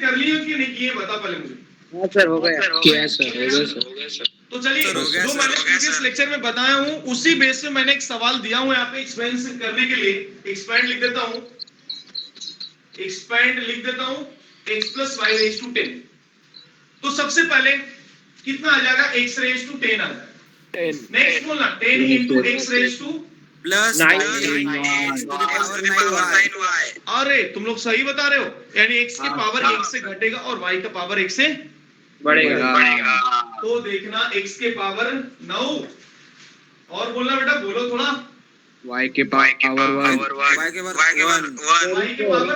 कर ली हो कि नहीं की है, बता पहले मुझे। हाँ सर हो गया। क्या सर, हो गया सर। तो चलिए जो मैंने प्रीवियस लेक्चर में बताया हूँ उसी बेस पे मैंने एक सवाल दिया हूँ यहाँ पे एक्सपेंड करने के लिए। एक्सपेंड लिख देता हूँ, एक्सपेंड लिख देता हूँ x plus y raise to 10। तो सबसे पहले कितना आ जाएगा, x रेज टू 10 आ जाएगा। नेक्स्ट बोलना 10 into x raise to plus 9y। अरे तुम लोग सही बता रहे हो, यानी x की पावर 1 से घटेगा और y का पावर 1 से बढ़ेगा। तो देखना x के पावर 9 और बोलना बेटा, बोलो थोड़ा, y के पावर 1 y के पावर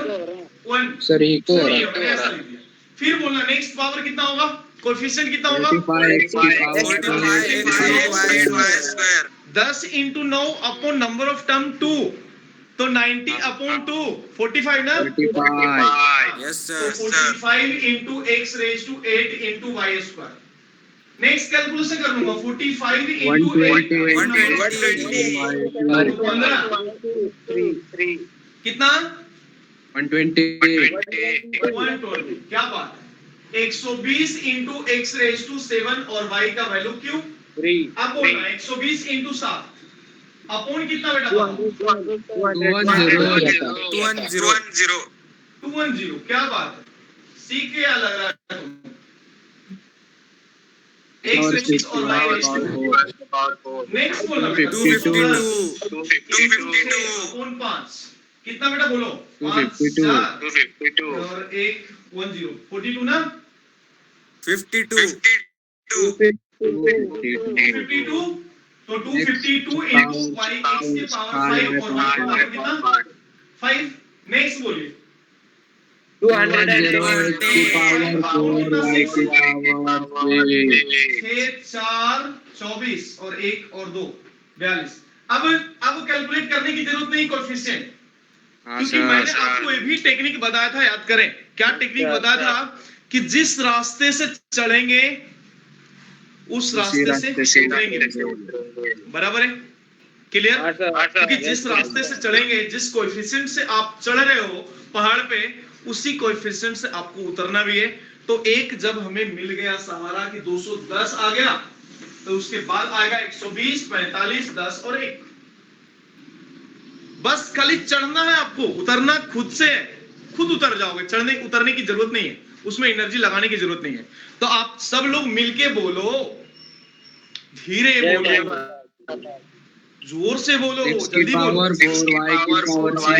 1 सर, ये को सही है, मैंने ऐसा लिख दिया। फिर बोलना नेक्स्ट पावर कितना होगा, कोएफिशिएंट कितना होगा, 45 x की power 10 into 9 upon number of term 2, तो 90 अपॉन 2 45 ना, 45 यस तो sir 45 into x raise to 8 into y square. Next calculation कर लूंगा 45 इंटू 15 कितना 120। क्या बात है, 120 इंटू एक्स रेज टू 7 और वाई का वैल्यू क्यों। 3 अब बोलना 120 इंटू 7 अपॉन कितना बेटा, 210। क्या बात है, सीख के लग रहा है तुमको। एक्स रेज और वाई रेज टू, नेक्स्ट बोलना बेटा 252 अपॉन 5 कितना बेटा, बोलो 5 और 1 10 42 ना, 52 252 तो 252 इंटू वाई एक्स के पावर 5 और वाई के पावर कितना 5। नेक्स्ट बोलिए 210 की पावर 4 y की पावर 6 4 24 और 1 और 2 42। अब कैलकुलेट करने की जरूरत नहीं कोएफिशिएंट, क्योंकि मैंने आपको ये भी टेक्निक बताया था, याद करें क्या टेक्निक बताया था, कि जिस रास्ते से चढ़ेंगे उस रास्ते से उतरेंगे। बराबर है, क्लियर। हाँ सर। क्योंकि जिस रास्ते से चढ़ेंगे, जिस कोएफिशिएंट से आप चढ़ रहे हो पहाड़ पे, उसी कोएफिशिएंट से आपको उतरना भी है। तो एक जब हमें मिल गया सहारा कि 210 आ गया, तो उसके बाद आएगा 120 45 10 और 1। बस खाली चढ़ना है आपको, उतरना खुद से है, खुद उतर जाओगे, चढ़ने उतरने की जरूरत नहीं है, उसमें एनर्जी लगाने की जरूरत नहीं है। तो आप सब लोग मिलके बोलो, धीरे बोलो, जोर से बोलो, जल्दी बोलो। x की पावर 6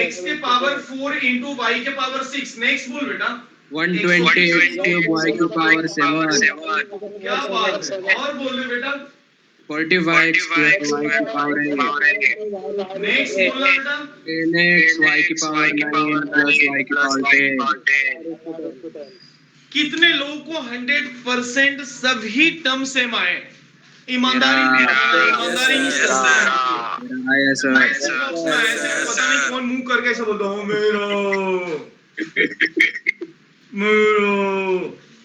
x के पावर 4 इंटू वाई के पावर 6। नेक्स्ट बोल बेटा 120 x क्यूब y की पावर 7 क्या बात है, और बोल रहे बेटा 45 x y की पावर 8 नेक्स्ट बोलना बेटा 10x y की पावर 9 प्लस y की पावर 10। कितने लोगों को 100% सभी टर्म सेम आए, ईमानदारी ईमानदारी सर ऐसे पता नहीं कौन मुंह करके ऐसे बोलता हूँ,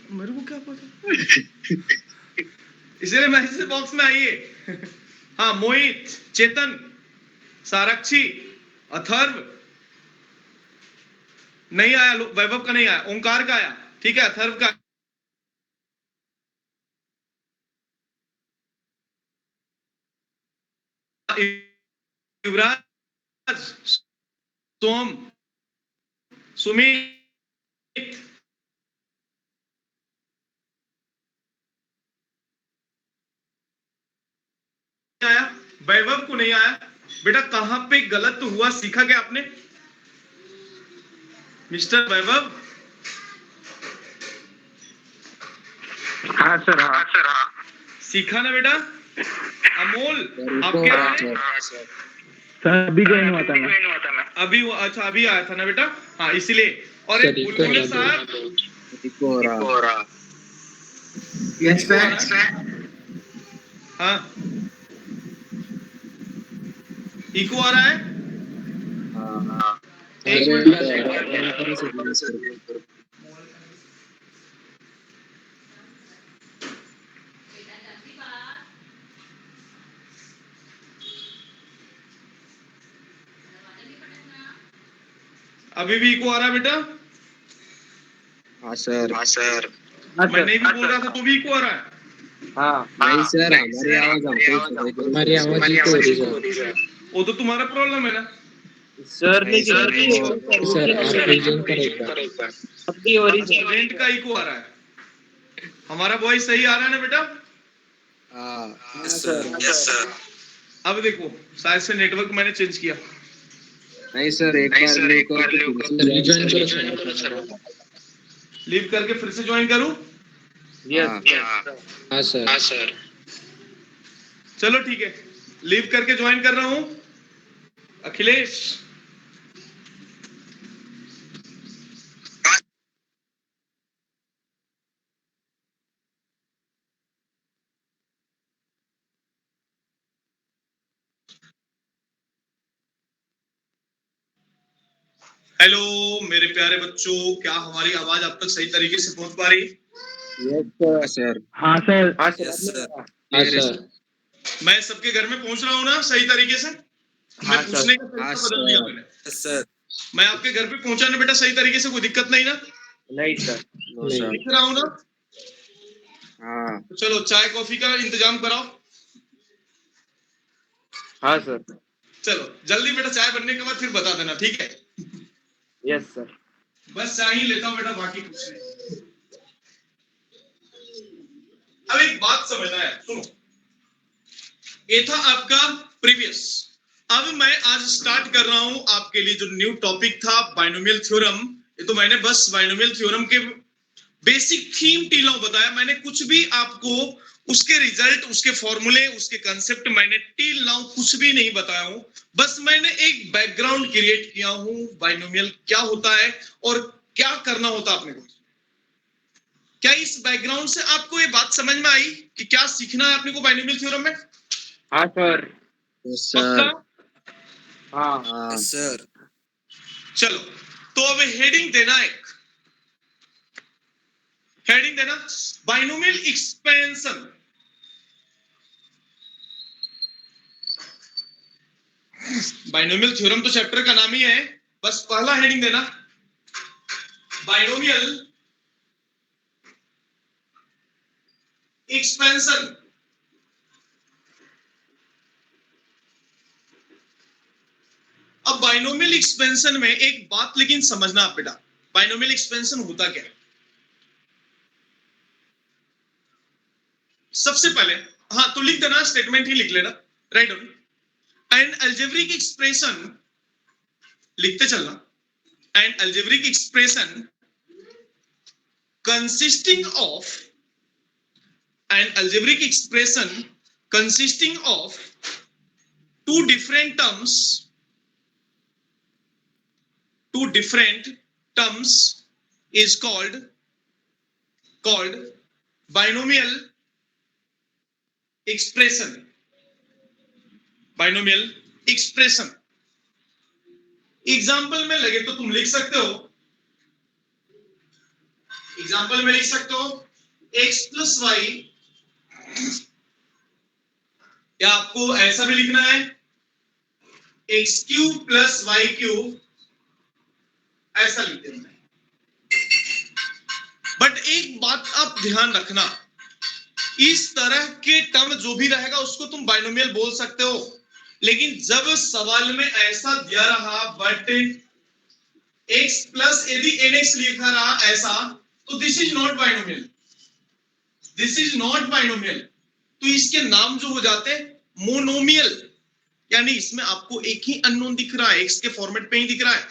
मेरे को क्या पता, इसलिए मैसेज बॉक्स में आइए। हाँ मोहित, चेतन, सारक्षी, अथर्व नहीं आया, वैभव का नहीं आया, ओंकार का आया, ठीक है, अथर्व का युवराज, सोम, सुमित, आया, वैभव को नहीं आया। बेटा कहां पे गलत हुआ, सीखा क्या आपने मिस्टर वैभव। हाँ सर। हाँ सीखा ना बेटा। अमोल आपके सर अभी ज्वाइन हुआ था मैं। अभी अच्छा अभी आया था ना बेटा, हाँ इसीलिए। और एक बुलबुल साहब यस सर हाँ इको आ रहा है। एक मिनट अभी भी इको आ रहा है बेटा। हाँ सर। मैं नहीं भी बोल रहा था तो भी इको आ रहा है। नहीं सर, हमारी आवाज हमको हमारी आवाज ही तो हो रही है वो तो तुम्हारा प्रॉब्लम है ना। सर। नहीं सर, सर आप रीजन पर एक बार अभी हो रही है। स्टूडेंट का इको आ रहा है। हमारा वॉइस सही आ रहा है ना बेटा। हाँ Yes, sir. अब देखो शायद से नेटवर्क मैंने चेंज किया। नहीं सर, एक बार लीव करके फिर से रिजॉइन join करो करो। सर। लीव करके फिर से ज्वाइन करूं। हाँ हाँ सर। चलो ठीक है, लीव करके ज्वाइन कर रहा हूं। अखिलेश हेलो मेरे प्यारे बच्चों, क्या हमारी आवाज आप तक सही तरीके से पहुंच पा रही है? हाँ सर। हाँ सर। Yes, sir. हाँ सर। मैं सबके घर में पहुंच रहा हूं ना सही तरीके से? मैं पूछने का हाँ तरीका बदल दिया सर। मैंने। Yes, sir. मैं आपके घर पे पहुंचा ना बेटा सही तरीके से? कोई दिक्कत नहीं ना? नहीं सर। No sir. दिख रहा हूं ना? हाँ तो चलो चाय कॉफी का इंतजाम कराओ। हाँ सर। चलो जल्दी बेटा, चाय बनने के बाद फिर बता देना, ठीक है? Yes sir. बस चाय ही लेता हूं बेटा, बाकी कुछ नहीं। अब एक बात समझना है, सुनो। ये था आपका प्रीवियस। अब मैं आज स्टार्ट कर रहा हूं आपके लिए जो न्यू टॉपिक था, बाइनोमियल थ्योरम। ये तो मैंने बस बाइनोमियल थ्योरम के बेसिक थीम टिल नाउ बताया। मैंने कुछ भी आपको उसके रिजल्ट, उसके फॉर्मूले, उसके कंसेप्ट मैंने टिल नाउ कुछ भी नहीं बताया हूं। बस मैंने एक बैकग्राउंड क्रिएट किया हूं, बाइनोमियल क्या होता है और क्या करना होता है अपने को। क्या इस बैकग्राउंड से आपको ये बात समझ में आई कि क्या सीखना है अपने को बाइनोमियल थ्योरम में? हाँ सर। यस पक्का? सर। हाँ हाँ Yes, sir. चलो तो अब हेडिंग देना, एक हेडिंग देना, बाइनोमियल एक्सपेंशन। बाइनोमियल थ्योरम तो चैप्टर का नाम ही है, बस पहला हेडिंग देना बाइनोमियल एक्सपेंशन। अब बाइनोमियल एक्सपेंशन में एक बात लेकिन समझना आप बेटा, बाइनोमियल एक्सपेंशन होता क्या है? सबसे पहले हाँ तो लिख देना, स्टेटमेंट ही लिख लेना, write down. N algebraic expression, लिखते चलना, N algebraic expression consisting of an algebraic expression consisting of two different terms is called binomial expression. Binomial expression example में लगे तो तुम लिख सकते हो, एग्जाम्पल में लिख सकते हो x प्लस वाई, या आपको ऐसा भी लिखना है x cube plus y cube, ऐसा लिख देना है। बट एक बात आप ध्यान रखना, इस तरह के टर्म जो भी रहेगा उसको तुम बाइनोमियल बोल सकते हो, लेकिन जब सवाल में ऐसा दिया रहा बट x प्लस यदि nx लिखा रहा ऐसा, तो this is not binomial, this is not binomial. तो इसके नाम जो हो जाते मोनोमियल, यानी इसमें आपको एक ही अननोन दिख रहा है, x के फॉर्मेट पे ही दिख रहा है।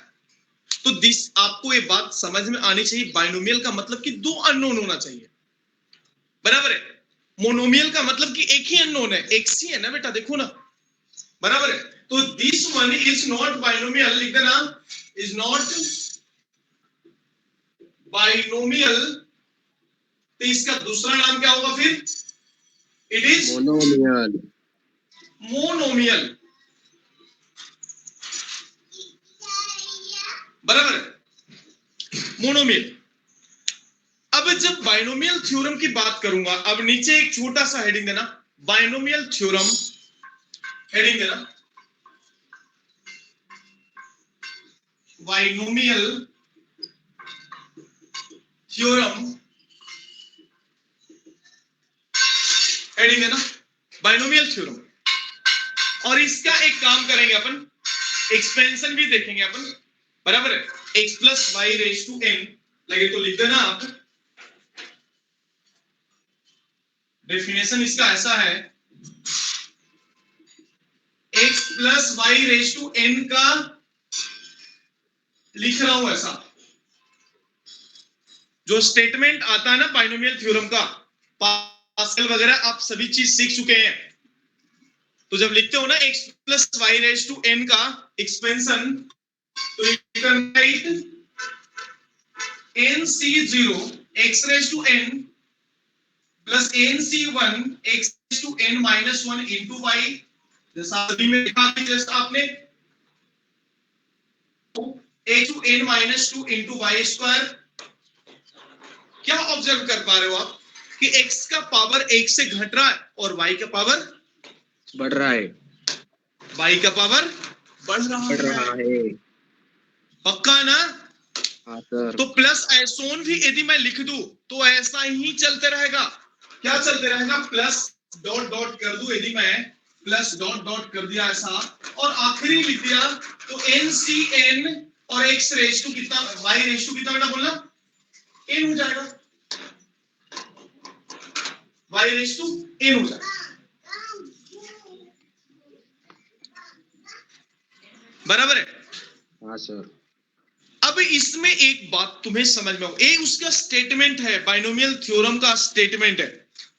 तो दिस आपको ये बात समझ में आनी चाहिए, बाइनोमियल का मतलब कि दो अननोन होना चाहिए, बराबर है? मोनोमियल का मतलब कि एक ही अननोन है, x ही है ना बेटा, देखो ना, बराबर है? तो this one is not binomial, लिख देना इज नॉट बाइनोमियल। तो इसका दूसरा नाम क्या होगा फिर? It is monomial. मोनोमियल, बराबर है? मोनोमियल। अब जब बाइनोमियल थ्योरम की बात करूंगा, अब नीचे एक छोटा सा हेडिंग देना, बाइनोमियल थ्योरम, हेडिंग देना बाइनोमियल थ्योरम, हेडिंग है ना बाइनोमियल थ्योरम। और इसका एक काम करेंगे अपन, एक्सपेंशन भी देखेंगे अपन, बराबर है। x plus y raise to n लगे तो लिख देना आप। डेफिनेशन इसका ऐसा है, x plus y raise to n का लिख रहा हूं ऐसा। जो स्टेटमेंट आता है ना बाइनोमियल थ्योरम का, पास्कल वगैरह आप सभी चीज सीख चुके हैं। तो जब लिखते हो ना x plus y raise to n का एक्सपेंशन, तो you can write nc0 x raise to n plus nc1 x raise to n minus 1 into y। जैसा अभी में लिखा था जस्ट आपने a to n minus 2 into y square. क्या observe कर पा रहे हो आप कि x का पावर 1 से घट रहा है और y का पावर बढ़ रहा है, y का पावर बढ़ रहा है। पक्का ना? हाँ सर। तो प्लस आइसोन भी यदि मैं लिख दूं तो ऐसा ही चलते रहेगा। क्या चलते रहेगा? प्लस डॉट डॉट कर दूं, यदि मैं प्लस डॉट डॉट कर दिया ऐसा और आखिरी लिख दिया तो NCN और x रेज टू कितना, y रेज टू कितना बेटा बोलना, n हो जाएगा। y रेज टू n हो जाएगा, बराबर है। हाँ सर। अब इसमें एक बात तुम्हें समझ में हो, ये उसका स्टेटमेंट है, बाइनोमियल थ्योरम का स्टेटमेंट है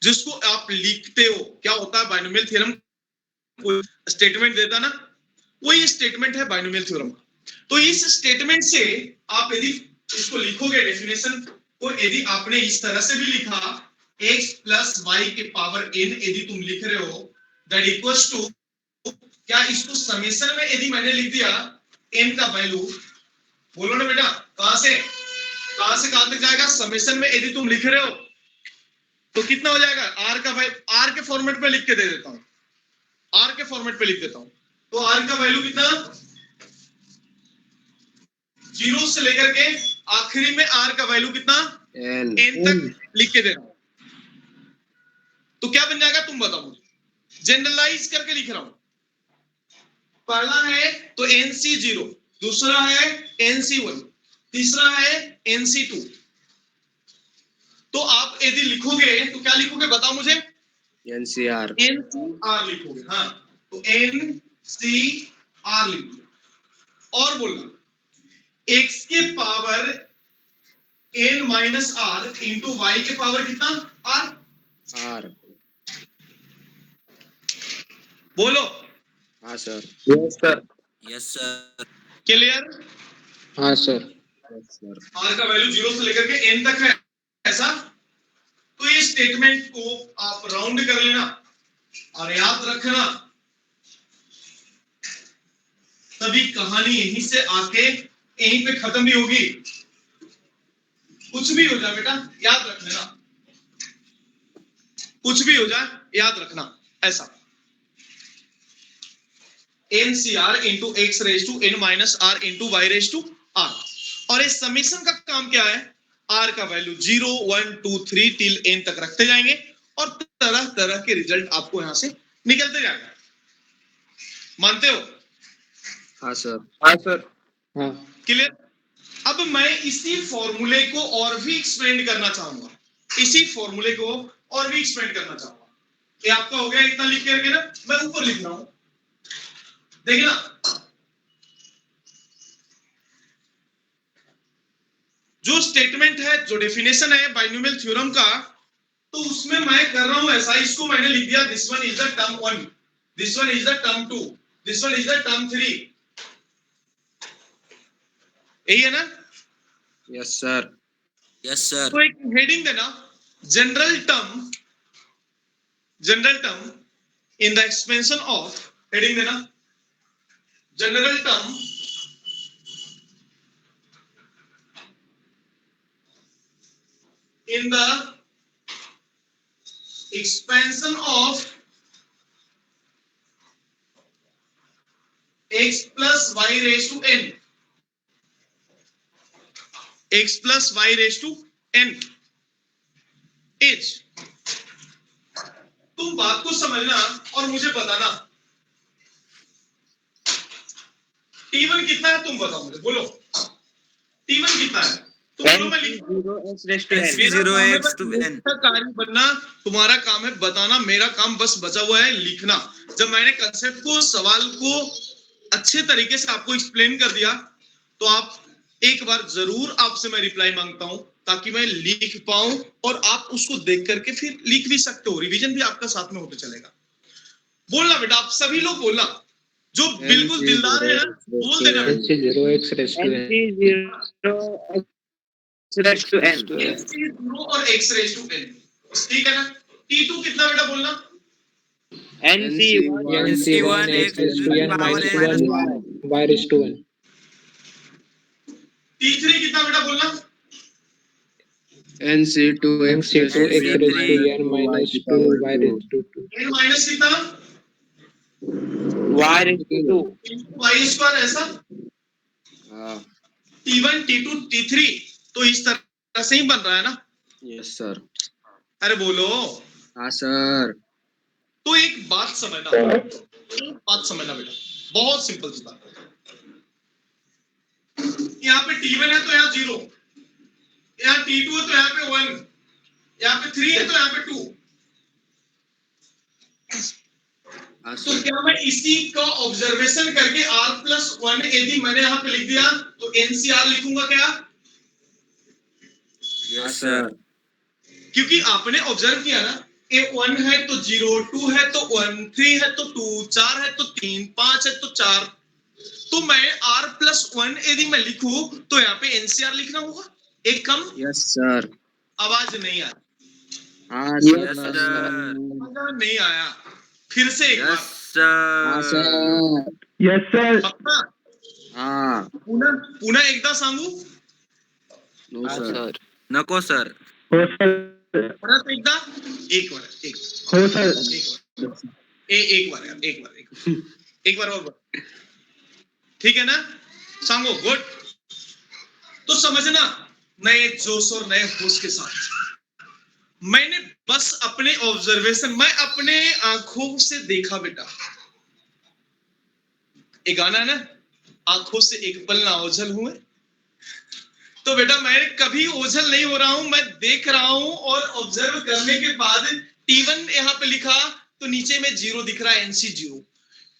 जिसको आप लिखते हो। क्या होता है बाइनोमियल थ्योरम, कोई स्टेटमेंट देता ना, वो ये स्टेटमेंट है बाइनोमियल थ्योरम का। तो इस स्टेटमेंट से आप यदि इसको लिखोगे डेफिनेशन को, यदि आपने इस तरह से भी लिखा x प्लस वाई के पावर n यदि तुम लिख रहे हो दैट इक्वल्स टू, क्या इसको समेशन में यदि मैंने लिख दिया n का वैल्यू, बोलो ना बेटा, कहां से कहां तक जाएगा? समेशन में यदि तुम लिख रहे हो तो कितना हो जाएगा? r का वैल्यू, r के फॉर्मेट पे लिख के दे देता हूं, r के फॉर्मेट पे लिख देता हूं। तो r का वैल्यू कितना, 0 से लेकर के आखिरी में r का वैल्यू कितना, n तक लिख के दे रहा हूं। तो क्या बन जाएगा तुम बताओ मुझे, जनरलाइज करके लिख रहा हूं। पहला है तो NC0, दूसरा है NC1, तीसरा है NC2। तो आप यदि लिखोगे तो क्या लिखोगे बताओ मुझे? NCR लिखोगे। हाँ, तो NCR लिखोगे और बोलना x के power n minus r into y के पावर कितना, r। बोलो। हाँ sir. Yes sir. Yes sir. Clear? हाँ सर। r का वैल्यू 0 से लेकर के n तक है ऐसा। तो ये स्टेटमेंट को आप राउंड कर लेना और याद रखना, तभी कहानी यहीं से आके यहीं पे खत्म भी होगी। कुछ भी हो जाए बेटा याद रख लेना, कुछ भी हो जाए याद रखना ऐसा। NCR into x raise to n minus r into y raise to r। और इस समेशन का काम क्या है? r का वैल्यू 0 1 2 3 टिल n तक रखते जाएंगे और तरह तरह के रिजल्ट आपको यहां से निकलते जाएंगे। मानते हो? हाँ सर। हाँ सर। हाँ। क्लियर? अब मैं इसी फॉर्मूले को और भी एक्सपेंड करना चाहूंगा, इसी फॉर्मूले को और भी एक्सपेंड करना चाहूंगा। ये आपका हो गया इतना लिख करके ना, मैं ऊपर लिख रहा हूं, देखना। जो स्टेटमेंट है, जो डेफिनेशन है बाइनोमियल थ्योरम का, तो उसमें मैं कर रहा हूं ऐसा, इसको मैंने लिख दिया this one is the term 1, this one is the term 2, this one is the term 3। यही है ना? Yes sir. Yes sir. तो एक हेडिंग देना, general term in the expansion of, heading देना general term in the expansion of x plus y raised to n, x plus y raised to n h. तुम बात को समझना और मुझे बताना। T1 कितना है तुम बताओ मुझे, बोलो T1 कितना है तुम बोलो, मैं लिख। NC0 x to n। कार्य बनना तुम्हारा काम है, बताना मेरा काम बस बचा हुआ है लिखना। जब मैंने कंसेप्ट को, सवाल को अच्छे तरीके से आपको एक्सप्लेन कर दिया तो आप एक बार जरूर आपसे मैं रिप्लाई मांगता हूं ताकि मैं लिख पाऊं और आप उसको देख करके फिर लिख भी सकते हो। रिवीजन भी आपका साथ में होते चलेगा। बोलना बेटा, आप सभी लोग बोलना, जो बिल्कुल दिलदार है ना बोल देना बेटा। NC0 x raised to n। NC0 और x raised to n, ठीक है ना। T2 कितना बेटा बोलना। NC1 x raised to n minus 1 y raised to 1। T3 कितना बेटा बोलना। NC2 x NC2 x raised to n minus 2 y raised to 2। n minus कितना, y raised to 2। y square ऐसा। हाँ। T1 T2 T3 तो इस तरह से ही बन रहा है ना। Yes sir. अरे बोलो। हाँ सर। तो एक बात समझना बेटा, बहुत सिंपल सी बात। यहाँ पे T1 है तो यहाँ 0, यहाँ T2 है तो यहाँ पे 1, यहाँ पे 3 है तो यहाँ पे 2। तो क्या मैं इसी का ऑब्जर्वेशन करके r+1 यदि मैंने यहाँ पे लिख दिया तो NCR लिखूंगा क्या। Yes sir. क्योंकि आपने ऑब्जर्व किया ना, ए 1 है तो 0, 2 है तो 1, 3 है तो 2, 4 है तो 3, 5 है तो 4। तो मैं r+1 यदि मैं लिखूं तो यहाँ पे NCR लिखना होगा, एक कम। Yes sir. आवाज नहीं आया। हाँ यस सर। सर। नहीं आया, फिर से एक यस बार। हाँ सर। सर। Yes sir. पक्का? हाँ। पुन्हा एकदा सांगू। No sir. नको सर। हो सर। परत एकदा, एक बार हो सर। एक बार और बोल। ठीक है ना, सांगो। गुड। तो समझना, नए जोश और नए होश के साथ मैंने बस अपने ऑब्जर्वेशन, मैं अपने आंखों से देखा बेटा। एक गाना है ना, आंखों से एक पल ना ओझल हुए। तो बेटा मैं कभी ओझल नहीं हो रहा हूं, मैं देख रहा हूं और ऑब्जर्व करने के बाद T1 यहाँ पे लिखा तो नीचे में 0 दिख रहा है, NC0।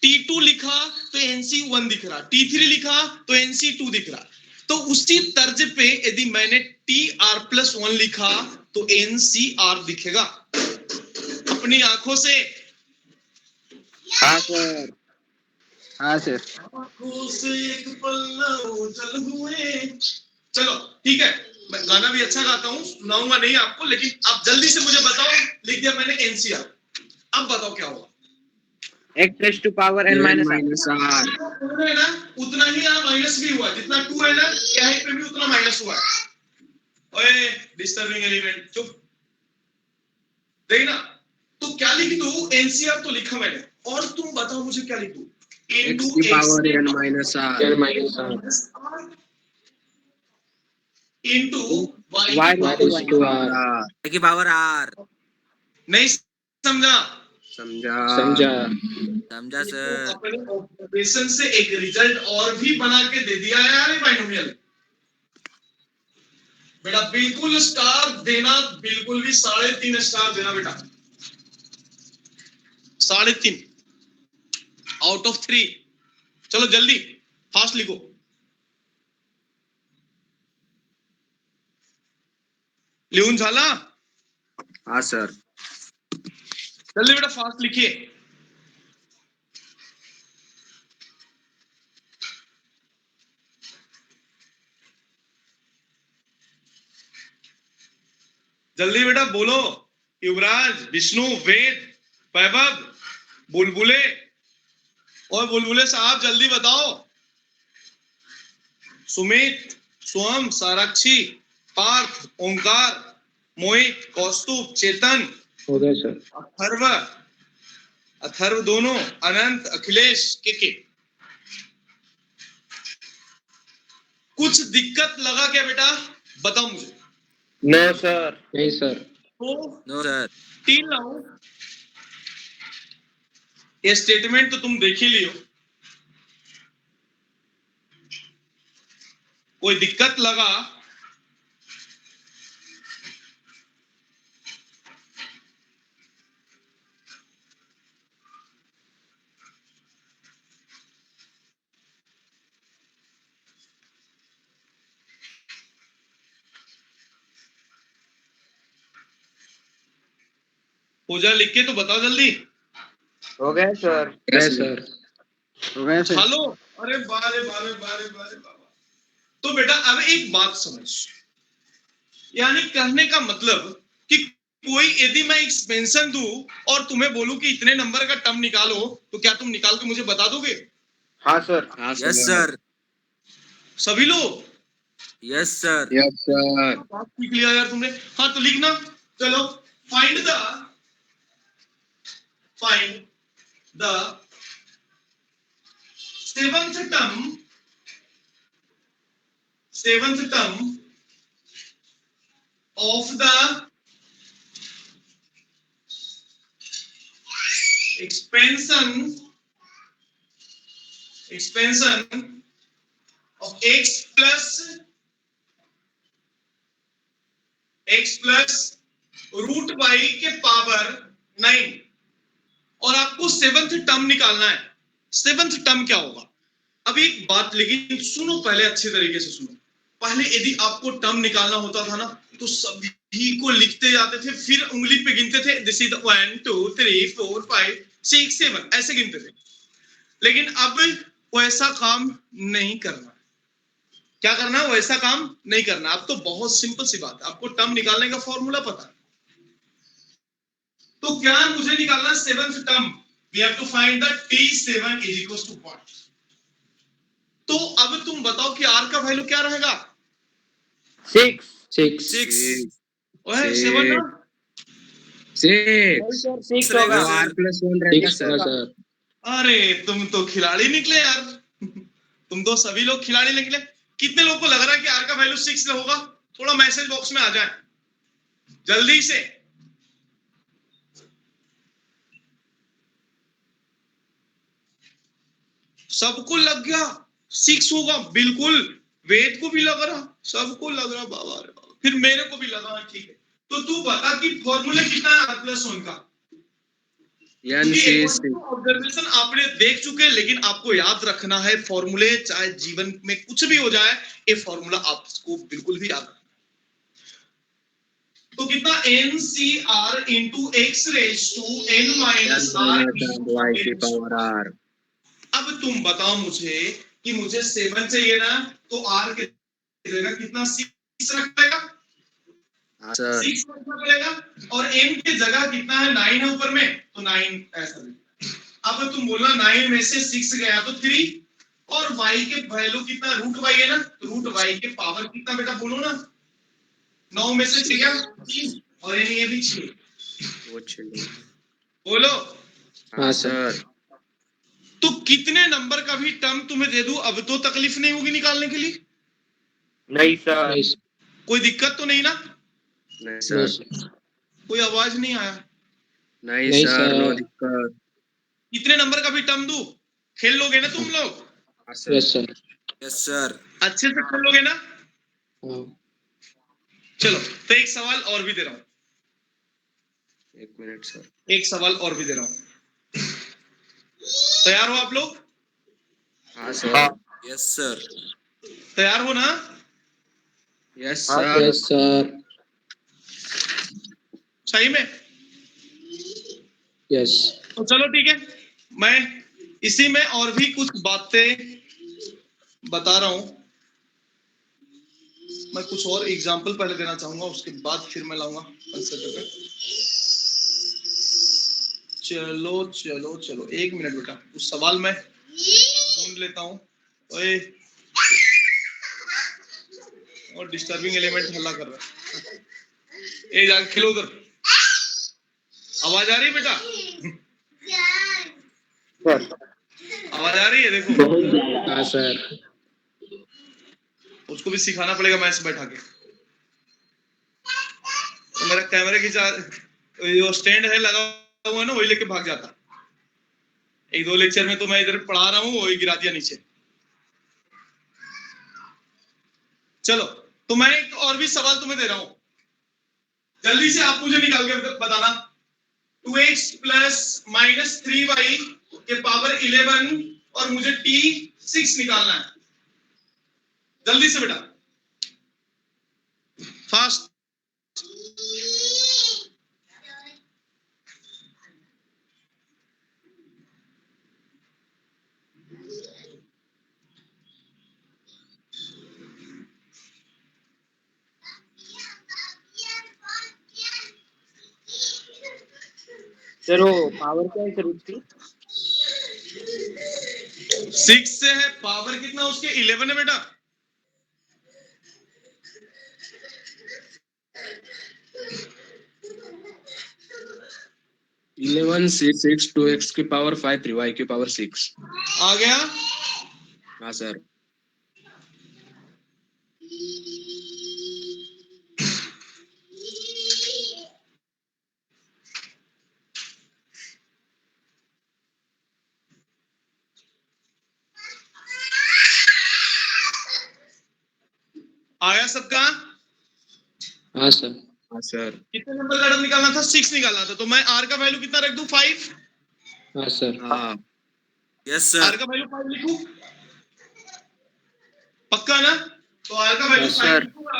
T2 लिखा तो NC1 दिख रहा, T3 लिखा तो NC2 दिख रहा। तो उसी तर्ज पे यदि मैंने TR+1 लिखा तो NCR दिखेगा अपनी आंखों से। हाँ सर। हाँ सर। आंखों से एक पल ना ओझल हुए। चलो ठीक है, मैं गाना भी अच्छा गाता हूँ, सुनाऊंगा नहीं आपको, लेकिन आप जल्दी से मुझे बताओ। लिख दिया मैंने NCR। अब बताओ क्या होगा। x raised to power n minus r। है ना, उतना ही यहाँ माइनस भी हुआ, जितना 2 है ना यहाँ पे भी उतना माइनस हुआ है। ओए डिस्टर्बिंग एलिमेंट, चुप। देखना, तो क्या लिख दूं, NCR तो लिखा मैंने, और तुम बताओ मुझे क्या लिख दूं। x की power n minus r into y y raised to r। की पावर r। नहीं समझा। समझा। समझा सर। अपने ऑब्जर्वेशन से एक रिजल्ट और भी बना के दे दिया है यार बाइनोमियल। बेटा बिल्कुल स्टार देना, बिल्कुल भी 3.5 स्टार देना बेटा। 3.5 आउट ऑफ 3। चलो जल्दी फास्ट लिखो। लिहून झाला। हाँ सर। जल्दी बेटा फास्ट लिखिए। जल्दी बेटा बोलो। युवराज, विष्णु, वेद, वैभव, बुलबुले और बुलबुले साहब जल्दी बताओ। सुमित, सोहम, साराक्षी, पार्थ, ओंकार, मोहित, कौस्तुभ, चेतन, हो गया सर। अथर्व दोनों, अनंत, अखिलेश, के। कुछ दिक्कत लगा क्या बेटा, बताओ मुझे। No, sir. नहीं सर. तो नो सर. टिल नाउ ये स्टेटमेंट तो तुम देख ही लियो. कोई दिक्कत लगा पूजा लिख के तो बताओ जल्दी. हो गए सर. Yes sir. हो गए सर. हेलो. अरे बारे बारे बारे बारे बाबा. तो बेटा अब एक बात समझ, यानी कहने का मतलब कि कोई यदि मैं एक्सपेंशन दूं और तुम्हें बोलूं कि इतने नंबर का टर्म निकालो, तो क्या तुम निकाल के मुझे बता दोगे? हाँ सर. Yes sir. सभी लोग यस सर. Yes sir. बात सीख लिया यार तुमने. हाँ तो लिखना. चलो. Find the seventh term of the expansion of x plus root y के पावर 9. और आपको सेवंथ टर्म निकालना है. सेवंथ टर्म क्या होगा? अब एक बात लेकिन सुनो, पहले अच्छे तरीके से सुनो. पहले यदि आपको टर्म निकालना होता था ना, तो सभी को लिखते जाते थे, फिर उंगली पे गिनते थे. दिस इज 1 2 3 4 5 6 7 ऐसे गिनते थे. लेकिन अब वैसा काम नहीं करना. क्या करना? वैसा काम नहीं करना. अब तो बहुत सिंपल सी बात है, आपको टर्म निकालने का फॉर्मूला पता है. तो क्या मुझे निकालना seventh term. We have to find the t7 is equal to what. तो अब तुम बताओ कि r का वैल्यू क्या रहेगा? 6. 6. ओए 7 ना. 6 रहेगा होगा. सर. R+1 रहेगा Six है सर. सर. अरे तुम तो खिलाड़ी निकले यार. तुम तो सभी लोग खिलाड़ी निकले. कितने लोगों को लग रहा है कि r का वैल्यू 6 होगा? थोड़ा मैसेज बॉक्स में आ जाए जल्दी से. सबको लग गया 6 होगा. बिल्कुल. वेद को भी लग रहा, सबको लग रहा. बाबा रे बाबा. फिर मेरे को भी लगा. ठीक है. तो तू बता कि फॉर्मूला कितना है r+1 का? ऑब्जर्वेशन आपने देख चुके हैं, लेकिन आपको याद रखना है फॉर्मूले, चाहे जीवन में कुछ भी हो जाए, ये फॉर्मूला आपको बिल्कुल भी याद रखना. तो कितना NCR into x raise to n minus y की पावर r. अब तुम बताओ मुझे कि मुझे 7 चाहिए ना, तो r के जगह कितना 6 रखेगा? सर. 6 रखना पड़ेगा. और n के जगह कितना है? 9 है ऊपर में, तो 9 ऐसा. अब तुम बोलना 9 में से 6 गया तो 3. और y के वैल्यू कितना? रूट y है ना, तो रूट y के पावर कितना बेटा बोलो ना. 9 में से 6 गया 3, और ये भी 6. बोलो. हाँ सर. तो कितने नंबर का भी टर्म तुम्हें दे दूं, अब तो तकलीफ नहीं होगी निकालने के लिए. नहीं सर. नहीं सर. कोई दिक्कत तो नहीं ना? नहीं No सर. sir. कोई आवाज नहीं आया. नहीं नहीं सर. No sir. दिक्कत. कितने नंबर का भी टर्म दूं, खेल लोगे ना तुम लोग? Yes sir. Yes sir. अच्छे से खेल लोगे ना? हाँ. चलो तो एक सवाल और भी दे रहा हूं. 1 मिनट सर. एक सवाल और भी दे रहा हूं. तैयार हो आप लोग? हाँ सर. Yes sir. तैयार हो ना? Yes Yes sir. sir. सही में? Yes. तो चलो ठीक है, मैं इसी में और भी कुछ बातें बता रहा हूं. मैं कुछ और एग्जांपल पहले देना चाहूंगा, उसके बाद फिर मैं लाऊंगा कंसेप्ट पे. चलो चलो चलो 1 मिनट बेटा, उस सवाल में ढूंढ लेता हूं. ओए, और डिस्टर्बिंग एलिमेंट हल्ला कर रहा है. ए जाके खेलो उधर. आवाज आ रही है बेटा? आवाज आ रही है? देखो हाँ सर. उसको भी सिखाना पड़ेगा मैथ्स बैठा के. तो मेरा कैमरा की जो स्टैंड है लगा हुआ है ना, वही लेके भाग जाता। एक दो लेक्चर में तो मैं इधर पढ़ा रहा हूँ, वही गिरा दिया नीचे। चलो, तो मैं एक और भी सवाल तुम्हें दे रहा हूं, जल्दी से आप मुझे निकाल के बताना। 2x प्लस माइनस 3y के पावर 11 और मुझे t6 निकालना है। जल्दी से बेटा, फास्ट। सर वो पावर क्या है सर उसकी? 6 से है, पावर कितना उसके 11 है बेटा। इलेवन सिक्स 2x की पावर 5 3y की पावर 6। आ गया। हाँ सर। आया सबका? हाँ सर। हाँ सर। कितने नंबर का निकालना था? 6 निकालना था। तो मैं r का वैल्यू कितना रख दूं? 5। हाँ सर। हाँ यस r सर। का वैल्यू 5 लिखूं? पक्का ना? तो r का वैल्यू Yes, 5 sir. लिखूंगा,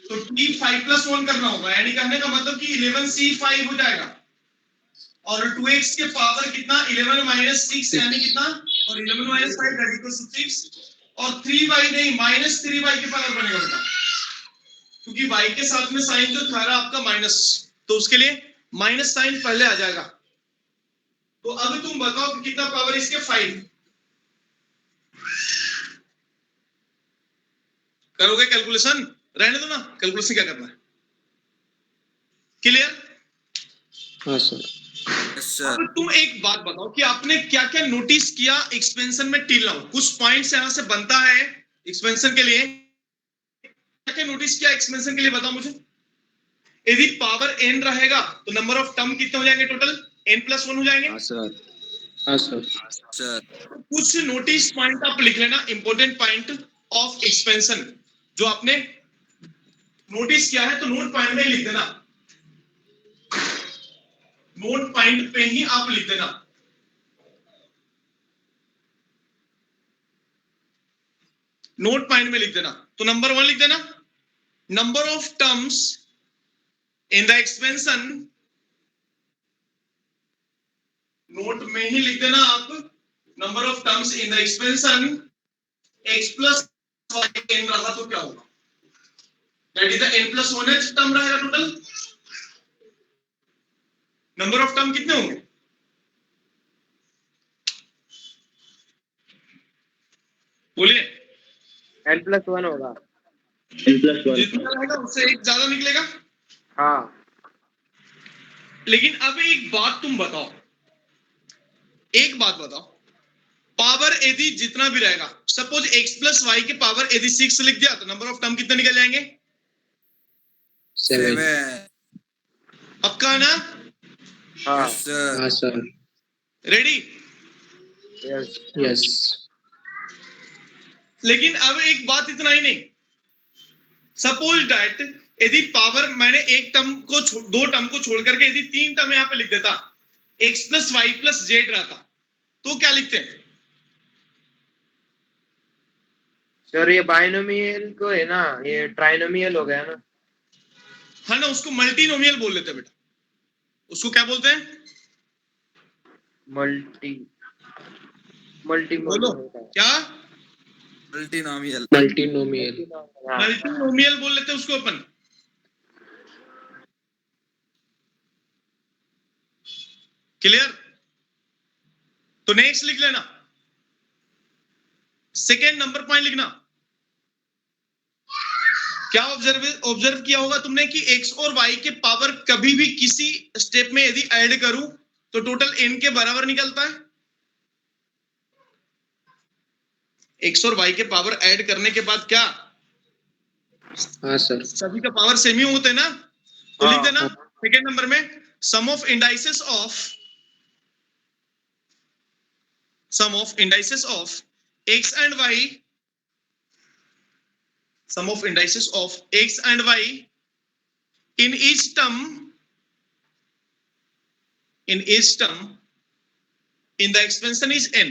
तो t 5 प्लस 1 करना होगा, यानी कहने का मतलब कि 11c 5 हो जाएगा। और 2x के पावर कितना? 11 माइनस 6 यानी कितना? और 11 माइनस 5 दैट इक्वल्स टू 6। और 3y नहीं, माइनस 3y के पावर बनेगा बेटा, क्योंकि y के साथ में साइन जो था आपका माइनस, तो उसके लिए माइनस साइन पहले आ जाएगा। तो अब तुम बताओ कि कितना पावर इसके? 5। करोगे कैलकुलेशन? रहने दो ना, कैलकुलेशन क्या करना है। क्लियर? हाँ सर। Yes sir. अब तुम एक बात बताओ कि आपने क्या क्या नोटिस किया एक्सपेंशन में टिल नाउ। कुछ पॉइंट्स यहां से बनता है एक्सपेंशन के लिए। क्या क्या नोटिस किया एक्सपेंशन के लिए बताओ मुझे। यदि पावर n रहेगा तो नंबर ऑफ टर्म कितने हो जाएंगे? टोटल n प्लस 1 हो जाएंगे। हाँ सर। हाँ सर। सर कुछ नोटिस पॉइंट आप लिख लेना, इंपॉर्टेंट पॉइंट ऑफ एक्सपेंशन जो आपने नोटिस किया है, तो नोट पॉइंट में लिख देना। नोट पॉइंट पे ही आप लिख देना। नोट पॉइंट में लिख देना। तो नंबर 1 लिख देना, number of terms in the expansion. Note में ही लिख देना आप, number of terms in the expansion x plus y n रहा तो क्या होगा? That is the n plus 1 term रहेगा टोटल। नंबर ऑफ टर्म कितने होंगे? बोलिए। n प्लस 1 होगा। जितना रहेगा उससे एक ज्यादा निकलेगा। हाँ। लेकिन अब एक बात तुम बताओ, एक बात बताओ, पावर यदि जितना भी रहेगा, सपोज x प्लस वाई के पावर यदि 6 लिख दिया, तो नंबर ऑफ टर्म कितने निकल जाएंगे? 7। 7। पक्का ना? हाँ। Yes sir. हाँ सर। रेडी? यस। यस। लेकिन अब एक बात, इतना ही नहीं, सपोज दैट यदि पावर मैंने एक टर्म को दो टर्म को छोड़ करके यदि 3 टर्म यहां पे लिख देता, x plus y plus z रहता, तो क्या लिखते हैं? सर ये बाइनोमियल को है ना, ये ट्राइनोमियल हो गया ना। है ना, उसको मल्टीनोमियल बोल लेते हैं बेटा। उसको क्या बोलते हैं? मल्टी मल्टी बोलो क्या? मल्टीनोमियल। मल्टीनोमियल। मल्टीनोमियल बोल लेते हैं उसको अपन। क्लियर? तो नेक्स्ट लिख लेना, सेकेंड नंबर पॉइंट लिखना। क्या ऑब्जर्व किया होगा तुमने कि x और y के पावर कभी भी किसी स्टेप में यदि ऐड करूं तो टोटल n के बराबर निकलता है। x और y के पावर ऐड करने के बाद क्या हाँ सर। सभी का पावर सेम ही होते हैं ना? तो लिख देना सेकेंड नंबर में sum of indices of x and y, sum of indices of x and y in each term in the expansion is n.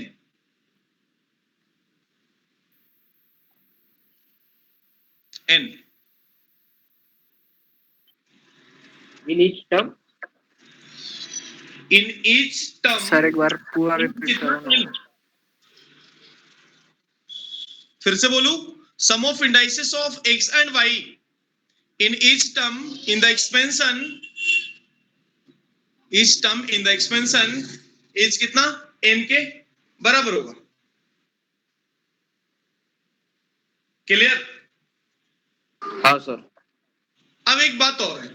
In each term. Sir एक बार पूरा रिपीट करो ना। फिर से बोलू, sum of indices of x and y in each term in the expansion is कितना n के बराबर होगा। क्लियर? हाँ सर। अब एक बात और है,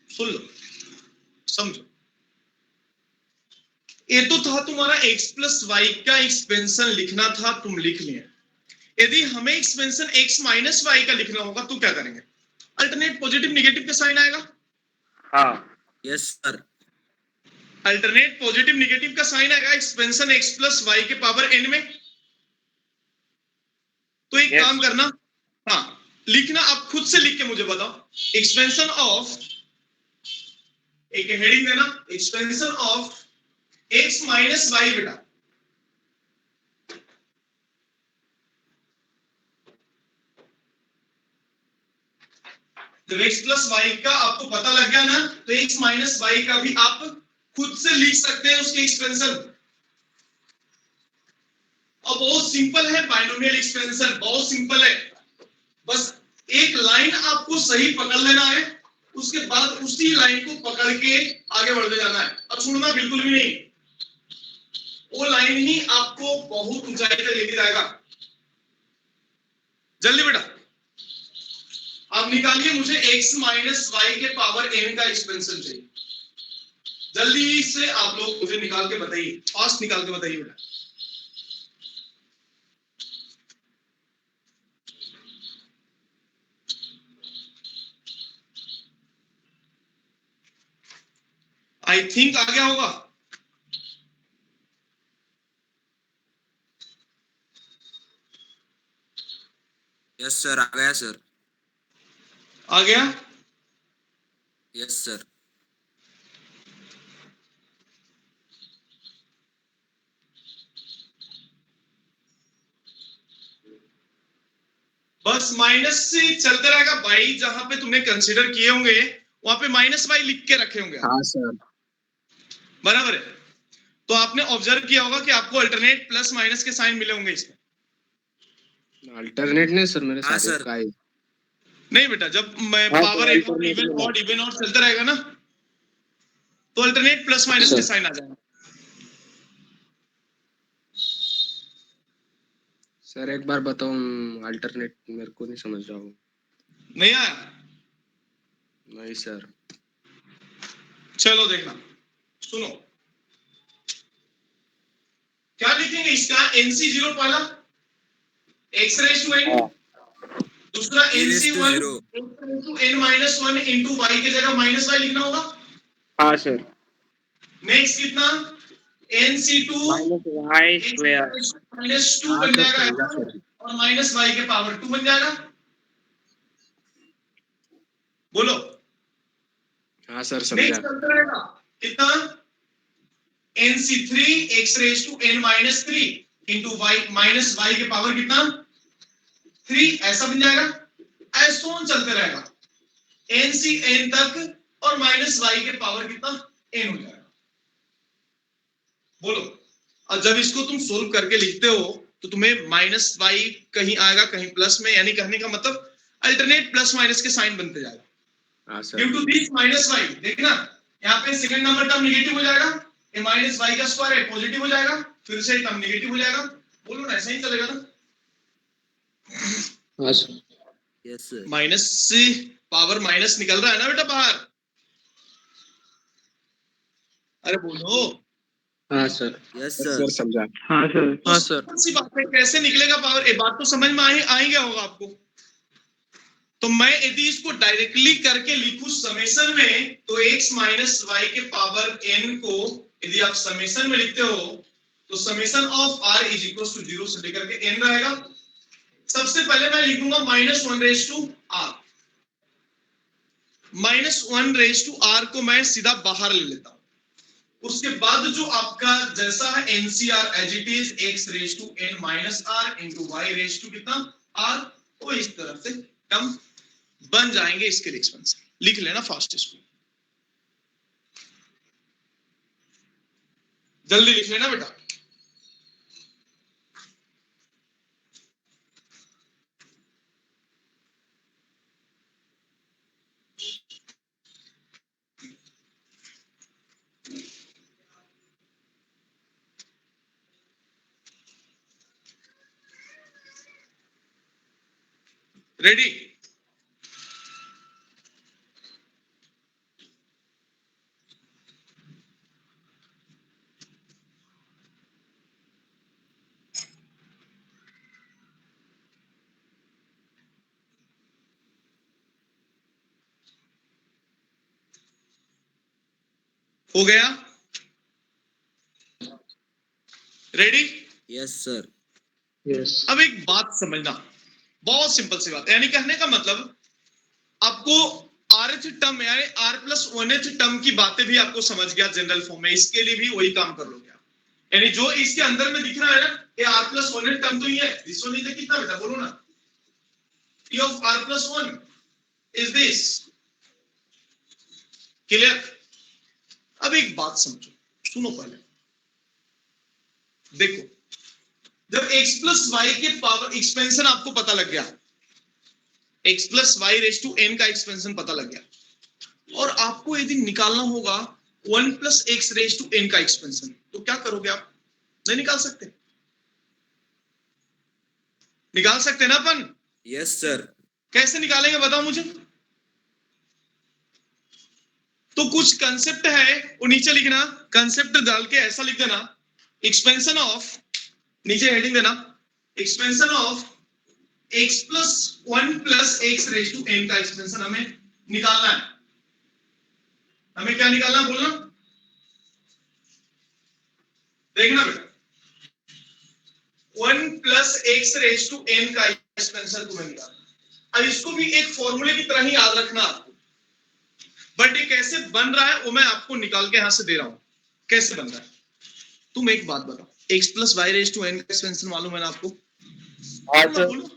सुन लो, समझो। ये तो था तुम्हारा x प्लस वाई का एक्सपेंशन लिखना था, तुम लिख लिए। यदि हमें एक्सपेंशन x माइनस वाई का लिखना होगा तो क्या करेंगे? अल्टरनेट पॉजिटिव निगेटिव का साइन आएगा। हाँ yes sir. Alternate positive negative का साइन आएगा एक्सपेंशन x प्लस वाई के पावर n में। तो एक काम करना, हाँ लिखना, आप खुद से लिख के मुझे बताओ। एक्सपेंशन ऑफ, एक हेडिंग देना, expansion of x minus y. बेटा जब x प्लस वाई का आपको पता लग गया ना, तो x माइनस वाई का भी आप खुद से लिख सकते हैं उसके एक्सपेंशन। और बहुत सिंपल है बाइनोमियल एक्सपेंशन, बहुत सिंपल है। बस एक लाइन आपको सही पकड़ लेना है, उसके बाद उसी लाइन को पकड़ के आगे बढ़ते जाना है और छोड़ना बिल्कुल भी नहीं। वो लाइन ही आपको बहुत ऊंचाई तक लेके जाएगा। जल्दी बेटा आप निकालिए, मुझे x माइनस वाई के पावर n का एक्सपेंशन चाहिए। जल्दी से आप लोग मुझे निकाल के बताइए, फास्ट निकाल के बताइए बेटा। आई थिंक आ गया होगा। यस सर, आ गया सर। आ गया? Yes sir. बस माइनस से चलते रहेगा भाई, जहां पे तुमने कंसीडर किए होंगे वहां पे माइनस वाई लिख के रखे होंगे। हाँ सर। बराबर है। तो आपने ऑब्जर्व किया होगा कि आपको अल्टरनेट प्लस माइनस के साइन मिले होंगे इसमें। अल्टरनेट नहीं सर, मेरे हाँ साथ सर। का ही। नहीं बेटा, जब मैं हाँ, पावर तो alternate इवन और चलता रहेगा ना, तो अल्टरनेट प्लस माइनस के साइन आ जाएंगे। सर एक बार बताओ, अल्टरनेट मेरे को नहीं समझ रहा हूँ। नहीं आया? नहीं सर। चलो देखना, सुनो क्या लिखेंगे इसका। NC0 पहला x रेज टू n, दूसरा NC1 n-1 इंटू वाई की जगह माइनस वाई लिखना होगा। हाँ सर। नेक्स्ट कितना NC2 वाई स्क्वायर माइनस 2 बन जाएगा और माइनस वाई के पावर 2 बन जाएगा। बोलो। हाँ सर नेक्स्ट समझा। चलता रहेगा कितना NC3 x raise to n-3 into y minus y के पावर कितना 3, ऐसा बन जाएगा। ऐसा चलते रहेगा NCn तक और माइनस वाई के पावर कितना n हो जाएगा। बोलो। और जब इसको तुम सोल्व करके लिखते हो तो तुम्हें माइनस वाई कहीं आएगा कहीं प्लस में, यानी कहने का मतलब अल्टरनेट प्लस माइनस के साइन बनते जाएगा। हाँ sir. Due to this minus y, देखना यहाँ पे सेकंड नंबर टर्म नेगेटिव हो जाएगा, ये माइनस वाई का स्क्वायर है पॉजिटिव हो जाएगा, फिर से टर्म नेगेटिव हो जाएगा। बोलो ना, ऐसा ही चलेगा ना। हाँ सर। Yes sir. माइनस से पावर माइनस निकल रहा है ना बेटा बाहर। अरे बोलो। हाँ सर। Yes sir sir. समझा। हाँ सर। तो कौन सी बात है, कैसे निकलेगा पावर, ये बात तो समझ में आ ही गया होगा आपको। तो मैं यदि इसको डायरेक्टली करके लिखूं समेशन में, तो x माइनस वाई के पावर n को यदि आप समेशन में लिखते हो तो summation of r is equal to 0 से लेकर के n रहेगा। सबसे पहले मैं लिखूंगा -1 raise to r, -1 raise to r को मैं सीधा बाहर ले लेता हूं। उसके बाद जो आपका जैसा है NCR as it is, x raise to n minus r into y raise to कितना r, वो इस तरह से टर्म बन जाएंगे। इसके एक्सपेंशन लिख लेना फास्ट, इसको जल्दी लिख लेना बेटा। रेडी? हो गया? रेडी? Yes sir. Yes. अब एक बात समझना, बहुत सिंपल सी बात, यानी कहने का मतलब आपको rth टर्म यानी r प्लस 1th टर्म की बातें भी आपको समझ गया जनरल फॉर्म में, इसके लिए भी वही काम कर लोगे आप। यानी जो इसके अंदर में दिख रहा है ना, ये r प्लस 1th टर्म तो ये है, दिस वन इज कितना बेटा बोलो ना, p of r plus 1 is this. Clear? अब एक बात समझो, सुनो पहले देखो, जब x प्लस वाई के पावर एक्सपेंशन आपको पता लग गया, x plus y raise to n का एक्सपेंशन पता लग गया, और आपको यदि निकालना होगा 1 plus x raise to n का एक्सपेंशन, तो क्या करोगे आप? नहीं निकाल सकते? निकाल सकते ना अपन? Yes sir. कैसे निकालेंगे बताओ मुझे? तो कुछ कंसेप्ट है वो नीचे लिखना, कंसेप्ट डाल के ऐसा लिख देना, एक्सपेंशन ऑफ, नीचे हेडिंग देना, expansion of x plus 1 plus x raise to n का एक्सपेंशन हमें निकालना है। हमें क्या निकालना है बोलना? देखना बेटा, 1 plus x raise to n का एक्सपेंशन तुम्हें निकालना। अब इसको भी एक फॉर्मूले की तरह ही याद रखना आपको, बट ये कैसे बन रहा है वो मैं आपको निकाल के यहां से दे रहा हूं, कैसे बन रहा है। तुम एक बात बताओ, x plus y raise to n का एक्सपेंशन मालूम है ना आपको? हाँ सर। बोलो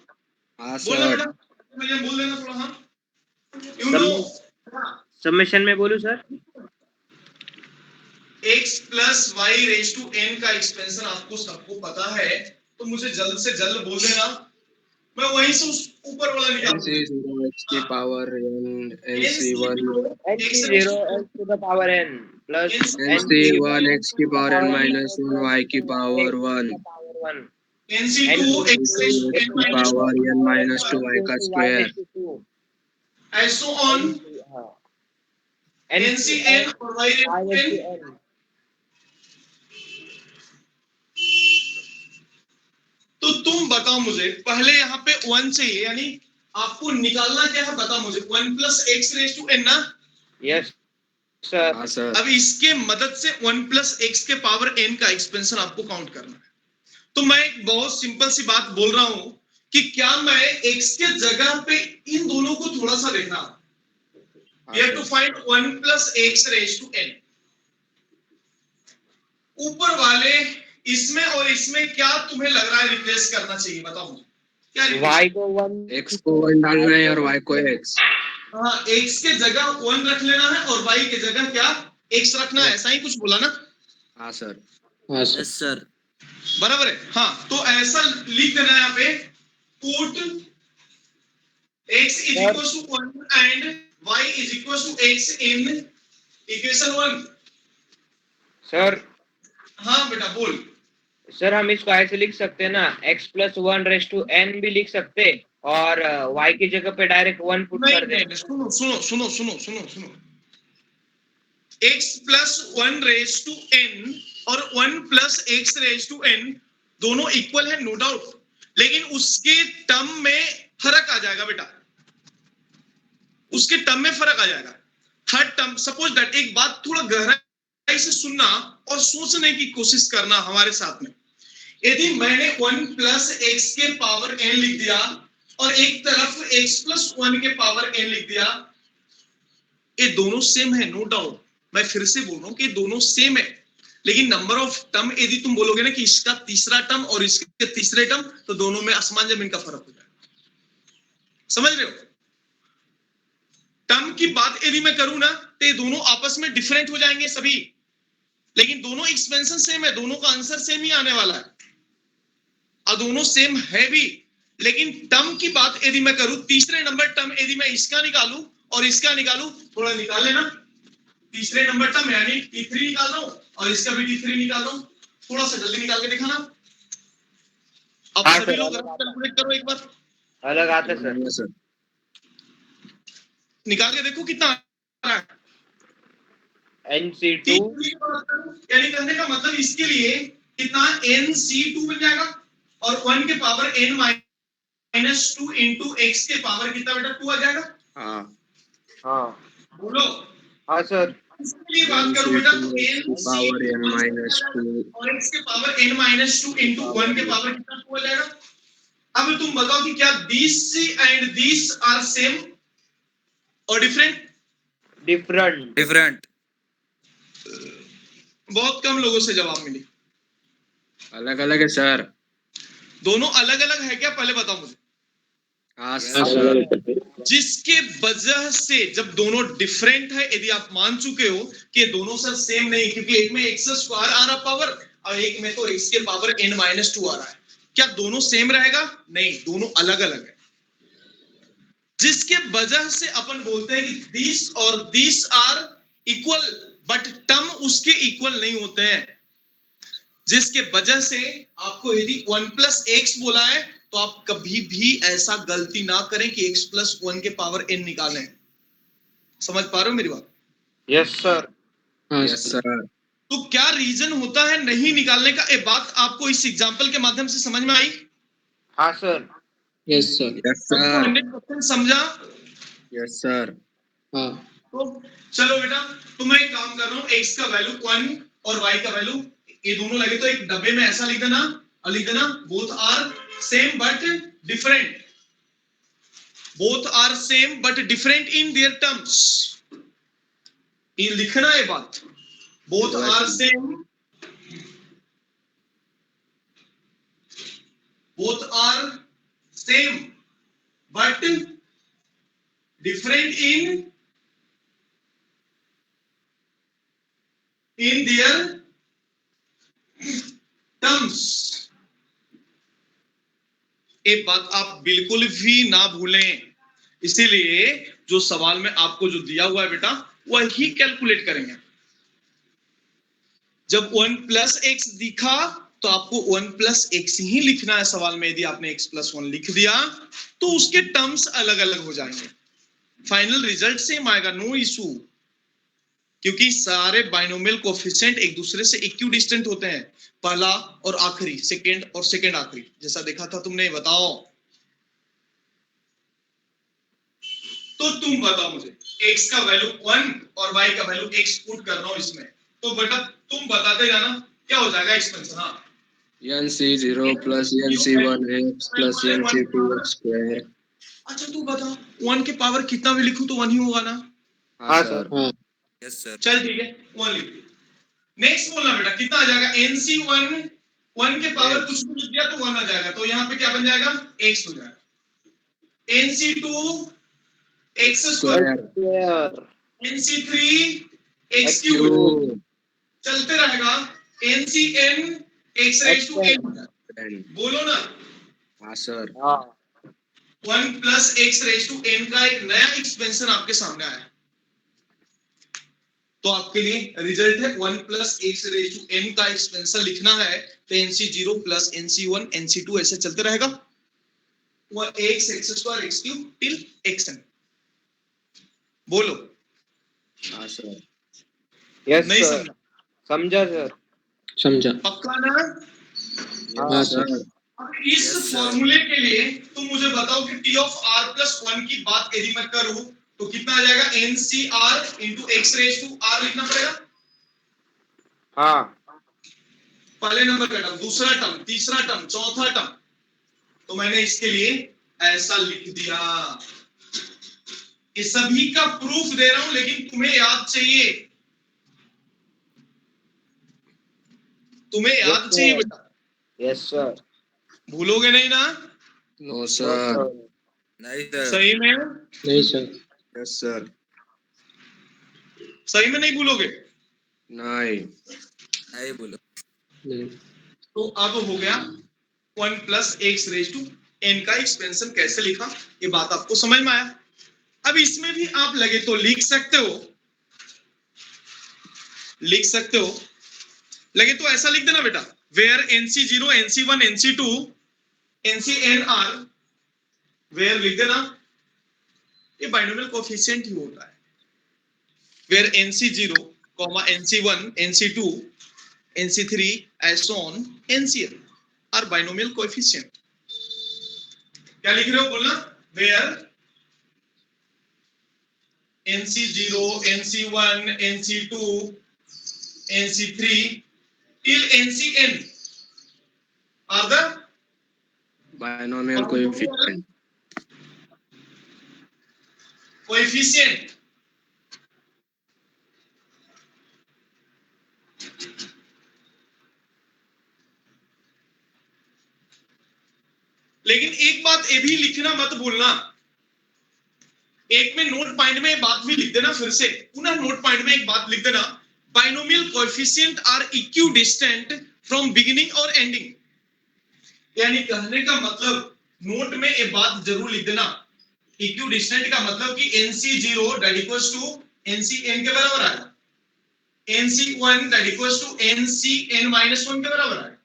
हाँ बोलो सर। बेटा, मुझे बोल देना थोड़ा। हाँ यू नो, सबमिशन में बोलूं sir? x plus y raise to n का एक्सपेंशन आपको सबको पता है, तो मुझे जल्द से जल्द बोल देना, मैं वहीं से उस ऊपर वाला निकाल NC0 x की power n, NC1 NC0 x to the power n plus NC1 x की पावर n minus 1 y की power 1 NC2 x raise to x n की minus power n minus 2 y का square and so on, NCn और y raise to n। तो तुम बताओ मुझे, पहले यहाँ पे 1 चाहिए, यानी आपको निकालना क्या है बता मुझे, 1 plus x raise to n ना? Yes sir. हाँ सर। अब इसके मदद से 1 प्लस एक्स के पावर n का एक्सपेंशन आपको काउंट करना है। तो मैं एक बहुत सिंपल सी बात बोल रहा हूं कि क्या मैं x के जगह पे इन दोनों को थोड़ा सा देखना, we have to find 1 plus x raised to n। ऊपर वाले इसमें और इसमें क्या तुम्हें लग रहा है रिप्लेस करना चाहिए बताओ मुझे, क्या y को 1, x को 1 डालना है और y को x। हाँ, x के जगह 1 रख लेना है और y के जगह क्या x रखना है, ऐसा ही कुछ बोला ना? हाँ सर। हाँ सर। Yes sir. बराबर है। हाँ, तो ऐसा लिख देना है यहाँ पे, put x is equals to 1 and y is equals to x in equation 1। Sir. हाँ बेटा बोल। सर हम इसको ऐसे लिख सकते हैं ना, x plus 1 raise to n भी लिख सकते, और y की जगह पे डायरेक्ट 1 पुट कर दे। सुनो सुनो सुनो सुनो सुनो सुनो, x plus 1 raise to n और 1 plus x raise to n दोनों इक्वल है नो डाउट, लेकिन उसके टर्म में फर्क आ जाएगा बेटा। उसके टर्म में फर्क आ जाएगा। थर्ड टर्म, सपोज दैट, एक बात थोड़ा गहराई से सुनना और सोचने की कोशिश करना हमारे साथ में। यदि मैंने 1 प्लस एक्स के पावर n लिख दिया और एक तरफ x प्लस 1 के पावर n लिख दिया, ये दोनों सेम है, नो डाउट। मैं फिर से बोल रहा हूं कि दोनों सेम है, लेकिन नंबर ऑफ टर्म यदि तुम बोलोगे ना कि इसका तीसरा टर्म और इसके तीसरे टर्म, तो दोनों में आसमान जमीन का फर्क हो जाएगा। समझ रहे हो? टर्म की बात यदि मैं करूं ना तो ये दोनों आपस में डिफरेंट हो जाएंगे सभी, लेकिन दोनों एक्सपेंशन सेम है, दोनों का आंसर सेम ही आने वाला है और दोनों सेम है भी। लेकिन टर्म की बात यदि मैं करूं, तीसरे नंबर टर्म यदि मैं इसका निकालूं और इसका निकालूं, थोड़ा निकाल लेना। तीसरे नंबर टर्म यानी T3 निकाल रहा हूं और इसका भी T3 निकाल रहा हूं, थोड़ा सा जल्दी निकाल के दिखाना। अब सभी लोग कैलकुलेट करो एक बार। अलग आता है सर। सर निकाल के देखो कितना आ रहा है। NC2 यानी कहने का मतलब इसके लिए कितना NC2 बन जाएगा और 1 के power n minus 2 into x के पावर कितना बेटा 2 आ जाएगा। हाँ बोलो। हाँ सर। इसके लिए बात करो बेटा तो पावर n माइनस 2 और x के पावर n माइनस 2 इंटू 1 के पावर कितना 2 आ जाएगा। अब तुम बताओ कि क्या these and these are same और डिफरेंट? डिफरेंट। बहुत कम लोगों से जवाब मिली। अलग अलग है सर। दोनों अलग अलग है क्या, पहले बताओ मुझे। हाँ सर। जिसके वजह से जब दोनों डिफरेंट है, यदि आप मान चुके हो कि दोनों सर सेम नहीं, क्योंकि एक में x स्क्वायर आ रहा पावर और एक में तो x के पावर n माइनस 2 आ रहा है, क्या दोनों सेम रहेगा? नहीं, दोनों अलग अलग है। जिसके वजह से अपन बोलते हैं कि दिस और this are equal, but term उसके इक्वल नहीं होते हैं। जिसके वजह से आपको यदि 1 प्लस एक्स बोला है तो आप कभी भी ऐसा गलती ना करें कि x प्लस 1 के पावर n निकालें। समझ पा रहे हो मेरी बात? Yes sir. Yes sir. तो क्या रीजन होता है नहीं निकालने का? ये बात आपको इस एग्जांपल के माध्यम से समझ में आई? हाँ sir. Yes sir. Yes sir. 100% समझा? Yes sir. हाँ तो चलो बेटा, तो मैं एक काम कर रहा हूं, x का वैल्यू 1 और y का वैल्यू ये दोनों लगे तो एक डब्बे में ऐसा लिख देना और लिख देना both are same but different. Both are same but different in their terms. ये लिखना है बात, both are same, both are same but different in their terms। एक बात आप बिल्कुल भी ना भूलें, इसीलिए जो सवाल में आपको जो दिया हुआ है बेटा वही कैलकुलेट करेंगे। जब 1 प्लस एक्स दिखा तो आपको 1 प्लस एक्स ही लिखना है सवाल में। यदि आपने x प्लस 1 लिख दिया तो उसके टर्म्स अलग अलग हो जाएंगे, फाइनल रिजल्ट सेम आएगा, नो इशू। क्योंकि सारे बाइनोमियल कोएफिशिएंट एक दूसरे से इक्विडिस्टेंट होते हैं, पहला और आखिरी, सेकंड और सेकंड आखिरी, जैसा देखा था तुमने। बताओ तो तुम बताओ मुझे, x का वैल्यू 1 और y का वैल्यू x पुट कर रहा हूं इसमें, तो बेटा तुम बताते जाना क्या हो जाएगा एक्सपेंशन। हाँ, NC0 plus NC1 x plus NC2 x square. अच्छा तू बता, 1 के पावर कितना भी लिखूं तो 1 ही होगा ना? हाँ सर। हाँ यस सर। चल ठीक है, 1 लिख दिया। नेक्स्ट बोलना बेटा कितना आ जाएगा? NC1 1 के पावर कुछ भी लिख दिया तो 1 आ जाएगा, तो यहाँ पे क्या बन जाएगा? x हो जाएगा। NC2 x square, NC3 x cube, चलते रहेगा। NCn x raise to n, बोलो ना। हाँ sir. 1 plus x raise to n का एक नया एक्सपेंशन आपके सामने आया, तो आपके लिए रिजल्ट है 1 plus x raise to n का एक्सपेंशन लिखना है तो NC0 प्लस NC1 NC2 ऐसे चलते रहेगा, x square x cube till xn। बोलो। हाँ सर। यस नहीं सर। समझा सर। समझा। पक्का ना? हाँ सर। अब इस फॉर्मूले के लिए तुम मुझे बताओ कि t ऑफ r प्लस 1 की बात यदि मैं करूं तो कितना आ जाएगा, NCR into x raise to r लिखना पड़ेगा। हाँ पहले नंबर का टर्म, दूसरा टर्म, तीसरा टर्म, चौथा टर्म, तो मैंने इसके लिए ऐसा लिख दिया। ये सभी का प्रूफ दे रहा हूं, लेकिन तुम्हें याद चाहिए, तुम्हें याद चाहिए बेटा। Yes sir. भूलोगे नहीं ना? No sir. नहीं सर। सही में? नहीं सर। Yes sir. सही में नहीं भूलोगे? नहीं। नहीं बोलो। नहीं। तो अब हो गया 1 plus x raise to n का एक्सपेंशन कैसे लिखा, ये बात आपको समझ में आया। अब इसमें भी आप लगे तो लिख सकते हो, लिख सकते हो, लगे तो ऐसा लिख देना बेटा, where NC0 NC1 NC2 NCN are, where लिख देना, ये बाइनोमियल कोएफिशिएंट ही होता है। Where NC0, NC1 NC2 NC3 as on NCN are binomial coefficient. क्या लिख रहे हो बोलना, where NC0 NC1 NC2 NC3 till NCN are the binomial coefficient. coefficient। लेकिन एक बात ये भी लिखना मत भूलना, एक में नोट पॉइंट में बात भी लिख देना, फिर से पुनः नोट पॉइंट में एक बात लिख देना, binomial coefficient are equidistant from beginning और एंडिंग। यानी कहने का मतलब, नोट में ये बात जरूर लिख देना, इक्विडिस्टेंट का मतलब कि NC0 that equals to NCN के बराबर आएगा, NC1 that equals to NCN-1 के बराबर आएगा।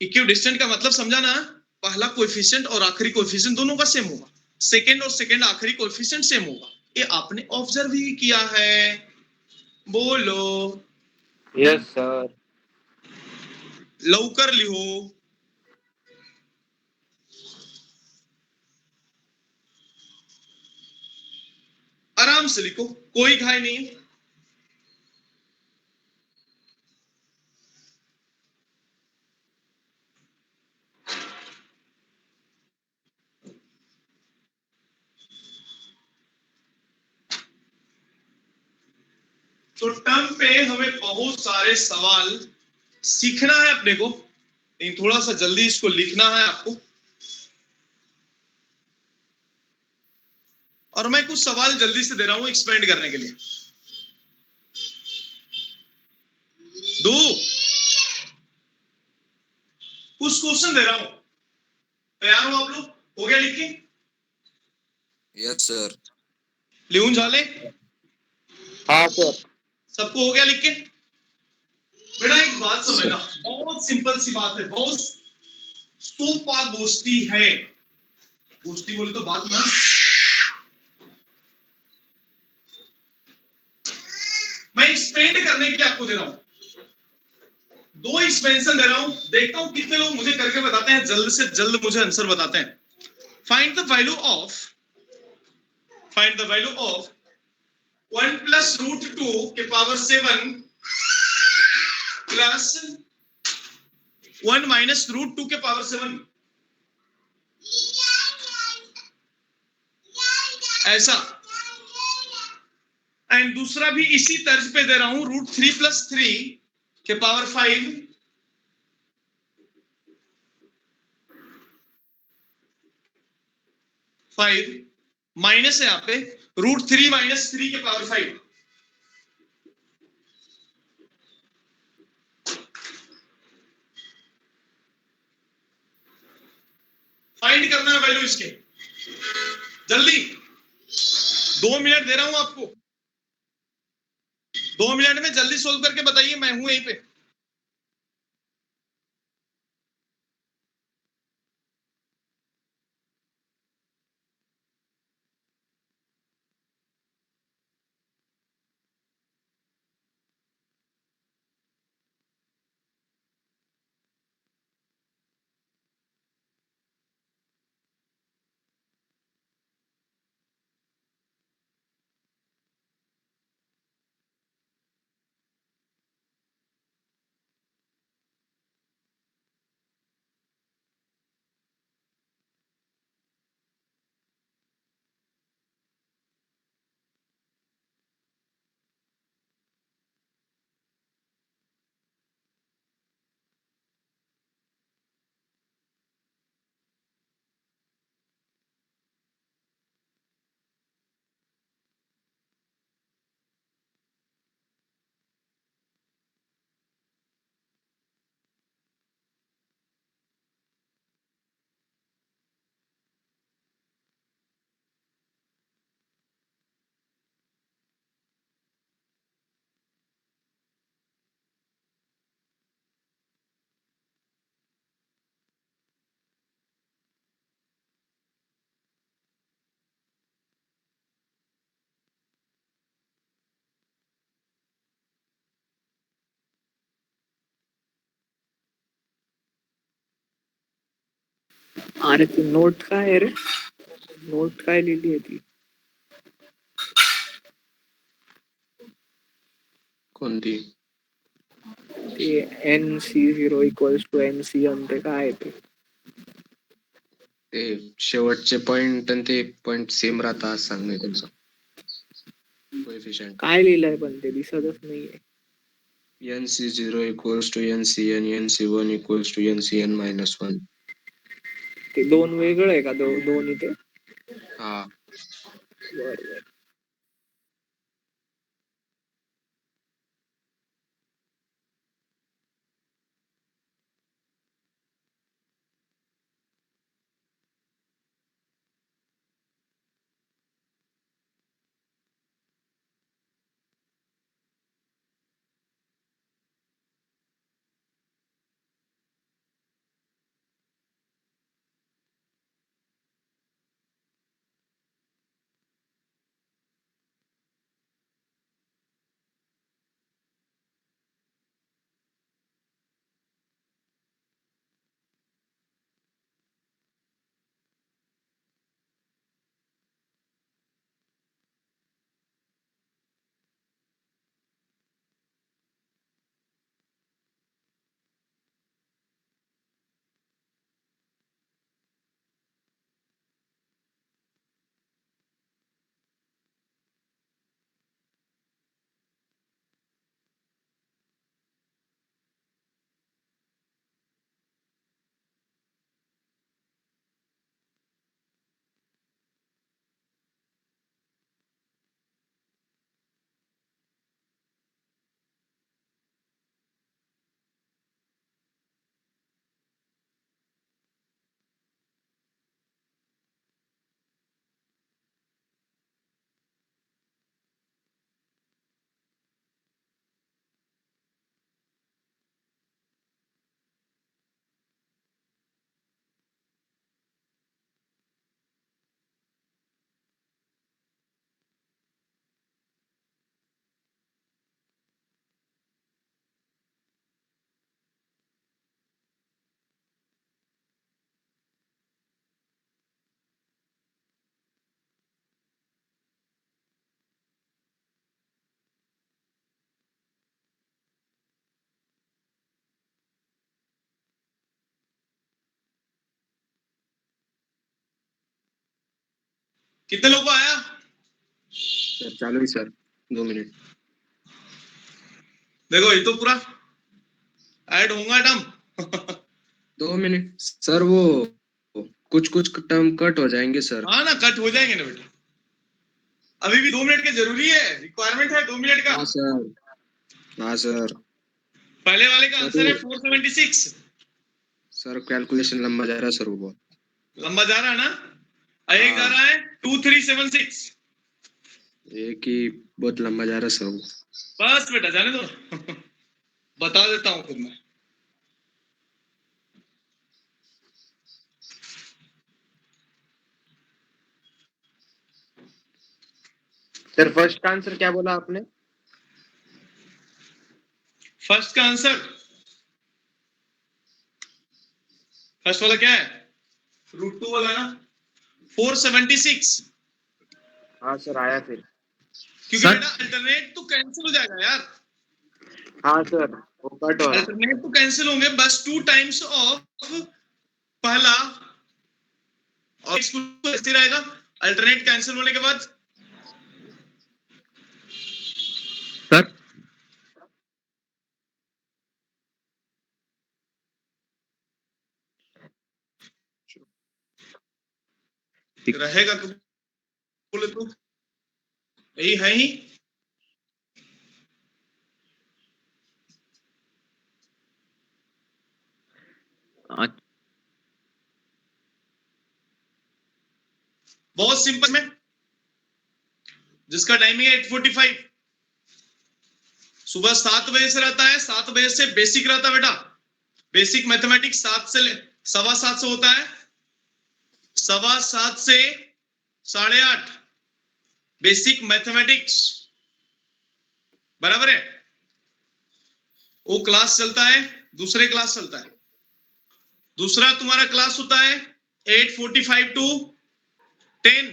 इक्विडिस्टेंट का मतलब समझा ना, पहला कोएफिशिएंट और आखिरी कोएफिशिएंट दोनों का सेम होगा, सेकंड और सेकंड आखिरी कोएफिशिएंट सेम होगा। ये आपने ऑब्जर्व भी किया है, बोलो। Yes sir. लवकर लिहो। आराम से लिखो, कोई घाई नहीं है। तो टर्म पे हमें बहुत सारे सवाल सीखना है अपने को, लेकिन थोड़ा सा जल्दी इसको लिखना है आपको। और मैं कुछ सवाल जल्दी से दे रहा हूं एक्सपेंड करने के लिए। दो कुछ क्वेश्चन दे रहा हूं, तैयार हो आप लोग? हो गया लिख के? Yes sir. लिहून झाले? हाँ सर। सबको हो गया लिख के? बेटा एक बात समझना, बहुत सिंपल सी बात है, बहुत सोपा गोष्ठी है। गोष्ठी बोले तो बात ना, मैं एक्सपेंड करने के लिए आपको दे रहा हूं, दो एक्सपेंशन दे रहा हूं, देखता हूं कितने लोग मुझे करके बताते हैं, जल्द से जल्द मुझे आंसर बताते हैं। Find the value of 1 plus root 2 के पावर 7 प्लस 1 माइनस रूट 2 के पावर 7, ऐसा। एंड दूसरा भी इसी तर्ज पे दे रहा हूं, रूट 3 प्लस 3 के पावर 5 माइनस है यहाँ पे रूट 3 माइनस 3 के पावर 5। फाइंड करना है वैल्यू इसके, जल्दी 2 मिनट दे रहा हूं आपको, 2 मिनट में जल्दी सोल्व करके बताइए, मैं हूं यहीं पे। अरे ती नोट काय आहे रे? नोट काय लिहिली आहे ती? कोणती? ती NC0 इक्वल्स टू NC ते काय आहे ते? ते शेवटचे पॉइंट आणि ते पॉइंट सेम राहतात असं सांगणे त्यांचं कोएफिशियंट. काय लिहिलंय पण ते दिसतच नाहीये. NC0 equals to NCN, NC1 equals to NCN minus 1. ते दोन वेगळं आहे का दोन इथे? हा. बरं. कितने लोगों को आया? सर चालू है सर, 2 मिनट. देखो ये तो पूरा ऐड होगा टर्म. 2 मिनट सर, वो कुछ कुछ टर्म कट हो जाएंगे सर. हाँ ना, कट हो जाएंगे ना बेटा. अभी भी 2 मिनट के जरूरी है, रिक्वायरमेंट है 2 मिनट का. हाँ सर, हाँ सर. पहले वाले का आंसर है सर 476. सर कैलकुलेशन लंबा जा रहा है सर, वो बहुत. लंबा जा रहा है ना. एक जा हाँ. रहा है 2376. एक ही बहुत लंबा जा रहा है सर वो. बस बेटा जाने दो. बता देता हूँ खुद मैं. सर फर्स्ट का आंसर क्या बोला आपने? फर्स्ट का आंसर, फर्स्ट वाला क्या है? √2 वाला ना, 476. हाँ सर आया फिर. क्योंकि बेटा अल्टरनेट तो कैंसिल हो जाएगा यार. हाँ सर वो कट हो रहा है. अल्टरनेट तो कैंसिल होंगे, बस 2 टाइम्स ऑफ पहला और ऐसे रहेगा. अल्टरनेट कैंसिल होने के बाद सर रहेगा तो बोले तो यही है ही. बहुत सिंपल में, जिसका टाइमिंग है 8:45, सुबह 7 बजे से रहता है. 7 बजे से बेसिक रहता है बेटा. बेसिक मैथमेटिक्स 7 से 7:15 से होता है. 7:15 से 8:30 बेसिक मैथमेटिक्स. बराबर है. वो क्लास चलता है, दूसरे क्लास चलता है. दूसरा तुम्हारा क्लास होता है 845 टू 10,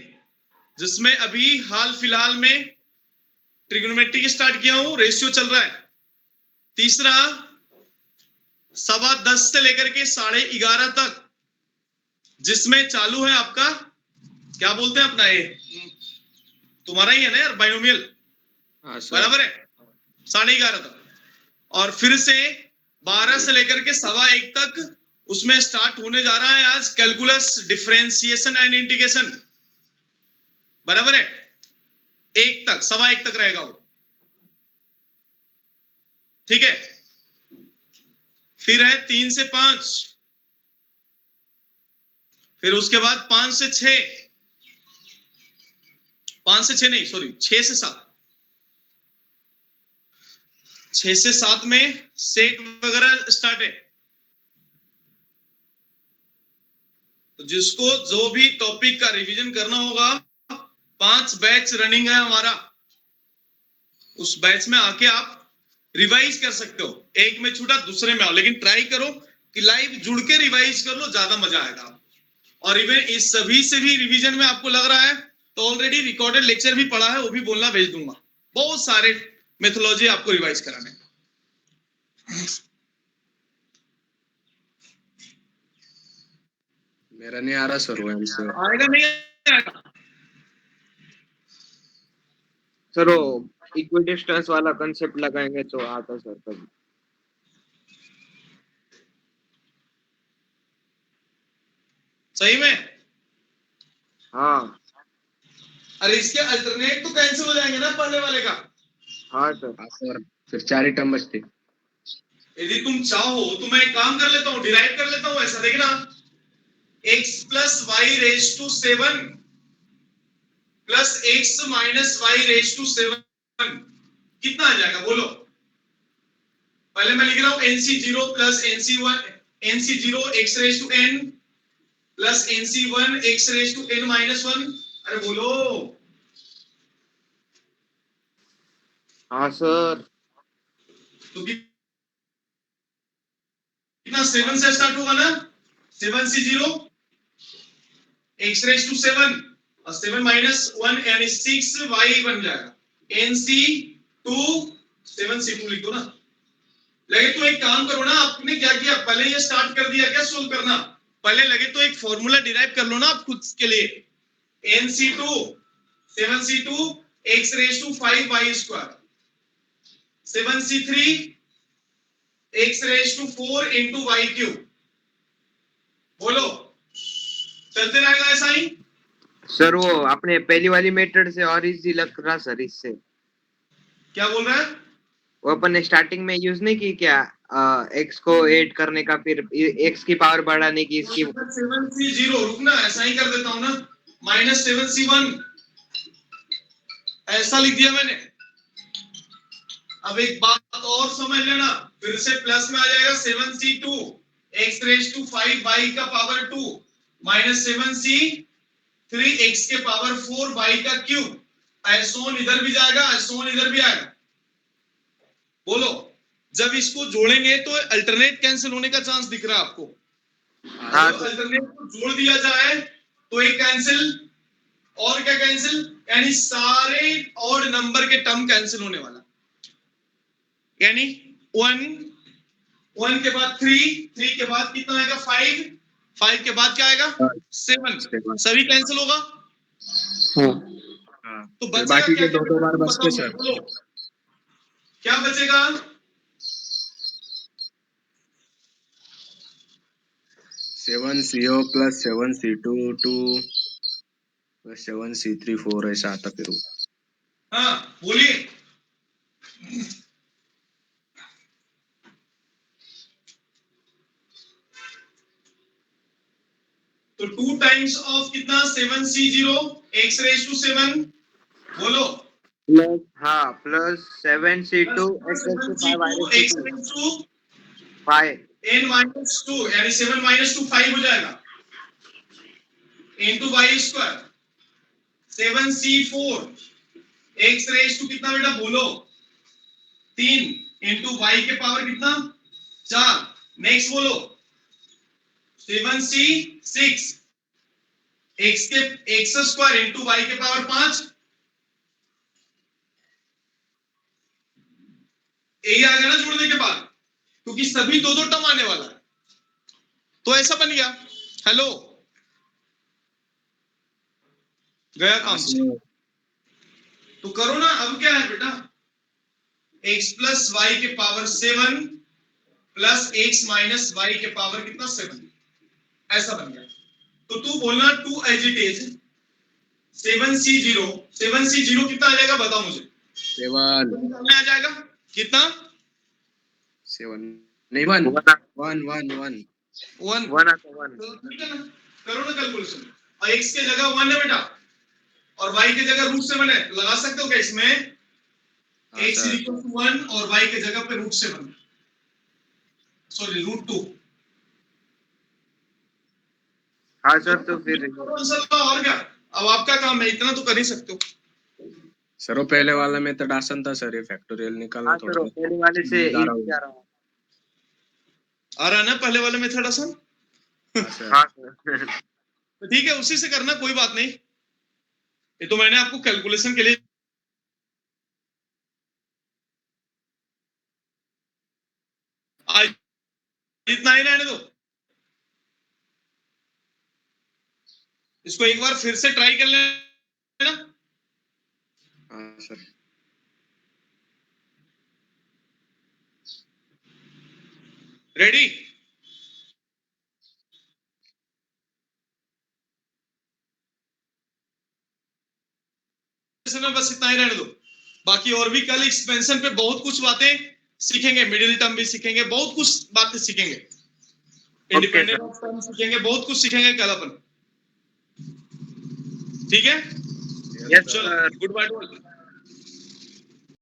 जिसमें अभी हाल फिलहाल में ट्रिग्नोमेट्री स्टार्ट किया हूं, रेशियो चल रहा है। तीसरा 10:15 से लेकर के 11:30 तक, जिसमें चालू है आपका क्या बोलते हैं अपना, ये तुम्हारा ही है ना यार, बाइनोमियल, हाँ सर। बराबर है, 11:30 तक। और फिर से 12 से लेकर के 1:15 तक उसमें स्टार्ट होने जा रहा है आज कैलकुलस, डिफरेंशिएशन एंड इंटीग्रेशन, बराबर है। 1 तक, 1:15 तक रहेगा वो, ठीक है। फिर है 3 से 5, फिर उसके बाद 5 से 6, 5 से 6 नहीं, सॉरी, 6 से 7, 6 से 7 में सेट वगैरह स्टार्ट है। तो जिसको जो भी टॉपिक का रिवीजन करना होगा, 5 बैच रनिंग है हमारा, उस बैच में आके आप रिवाइज कर सकते हो। एक में छूटा दूसरे में आओ, लेकिन ट्राई करो कि लाइव जुड़ के रिवाइज कर लो, ज्यादा मजा आएगा। और इवन इस सभी से भी रिवीजन में आपको लग रहा है तो ऑलरेडी रिकॉर्डेड लेक्चर भी पढ़ा है, वो भी बोलना भेज दूंगा। बहुत सारे मेथोलॉजी आपको रिवाइज कराने। मेरा नहीं आ रहा सर वो आंसर। आएगा नहीं आएगा? सर वो इक्वल डिस्टेंस वाला कंसेप्ट लगाएंगे तो आता सर तब। सही में? हाँ अरे इसके अल्टरनेट तो कैंसिल हो जाएंगे ना पहले वाले का। हाँ सर। हाँ सर, फिर 4 ही टर्म बचते। यदि तुम चाहो तो मैं एक काम कर लेता हूँ, डिराइव कर लेता हूँ। ऐसा देखना, x plus y raise to 7 plus x minus y raise to 7 कितना आ जाएगा बोलो? पहले मैं लिख रहा हूं nc0 plus nc0 x raise to n plus nc1 x raise to n minus 1। अरे बोलो। हाँ सर। तो कितना 7 से स्टार्ट होगा ना, 7c0 x रेज टू 7 और 7 माइनस 1 यानी 6y बन जाएगा। nc2 7c2 लिख दो ना। लगे तो एक काम करो ना, आपने क्या किया, पहले ये स्टार्ट कर दिया क्या सोल्व करना? पहले लगे तो एक फॉर्मूला डिराइव कर लो ना आप खुद के लिए। nc2 7c2 x raise to 5y square, 7c3 x raise to 4 into y cube. बोलो, चलते रहेगा ऐसा ही? सर वो अपने पहली वाली मेथड से और इजी लग रहा सर इससे। क्या बोल रहा है? वो अपन ने स्टार्टिंग में यूज नहीं की क्या, x को ऐड करने का, फिर x की पावर बढ़ाने की इसकी। 7c0 रुकना, ऐसा ही कर देता हूं ना, माइनस 7c1 ऐसा लिख दिया मैंने। अब एक बात और समझ लेना, फिर से प्लस में आ जाएगा 7c2 x raise to 5y का पावर 2 माइनस 7c3 x के पावर 4y का क्यूब। ऐसोन इधर भी जाएगा, ऐसोन इधर भी आएगा। बोलो, जब इसको जोड़ेंगे तो अल्टरनेट कैंसिल होने का चांस दिख रहा है आपको? हाँ जब अल्टरनेट को जोड़ दिया जाए तो एक कैंसिल, और क्या कैंसिल, यानी सारे ऑड नंबर के टर्म कैंसिल होने वाला। यानी 1 के बाद 3 के बाद कितना आएगा 5 के बाद क्या आएगा 7, सभी कैंसिल होगा। हाँ, तो फिर बचेगा बाकी क्या? के दो बार बचते सर। बोलो, क्या बचेगा? 7co plus 7c2 2 plus 7c3 4 ऐसा आता फिर। हाँ बोलिए। तो 2 टाइम्स ऑफ कितना 7c0 x रेज टू 7, बोलो, प्लस, हाँ plus 7c2 x raise to 5 y x raise raise to to 5 n minus 2 यानी 7 माइनस 2 5 हो जाएगा into y square. 7c4 x raise to कितना बेटा बोलो 3 इनटू y के पावर कितना 4। नेक्स्ट बोलो 7c6 x square into y के पावर 5, यही आ गया ना जोड़ने के बाद, क्योंकि सभी दो दो टर्म आने वाला है, तो ऐसा बन गया। हेलो, गया काम से, तो करो ना। अब क्या है बेटा, x प्लस वाई के power 7 plus x minus y के पावर कितना 7, ऐसा बन गया। तो तू बोलना 2 एज इट इज 7c0 कितना आ जाएगा बताओ मुझे। 7 आ जाएगा कितना, 7 नहीं 1 1 1 1 1 आता 1। ठीक है ना, करो ना कैलकुलेशन। और x के जगह 1 है बेटा, और y के जगह √7 है, लगा सकते हो क्या इसमें, x इक्वल टू 1 और y के जगह पे √7, सॉरी √2। हाँ सर, तो फिर और क्या, अब आपका काम है, इतना तो कर ही सकते हो। सर वो पहले वाला मेथड आसान था सर, ये फैक्टोरियल निकालना हाँ सर, थोड़ा पहले वाले से जा रहा हूँ। जा रहा हूँ। आ रहा है ना पहले वाले मेथड आसान, हाँ सर। हाँ सर। तो ठीक है उसी से करना, कोई बात नहीं। ये तो मैंने आपको कैलकुलेशन के लिए आज इतना ही रहने दो, इसको एक बार फिर से ट्राई कर लेना। हाँ सर। रेडी, में बस इतना ही रहने दो, बाकी और भी कल एक्सपेंशन पे बहुत कुछ बातें सीखेंगे, मिडिल टर्म भी सीखेंगे, बहुत कुछ बातें सीखेंगे, इंडिपेंडेंट ऑफ टर्म सीखेंगे, बहुत कुछ सीखेंगे कल अपन। ठीक है, यस चलो सर। Good bye.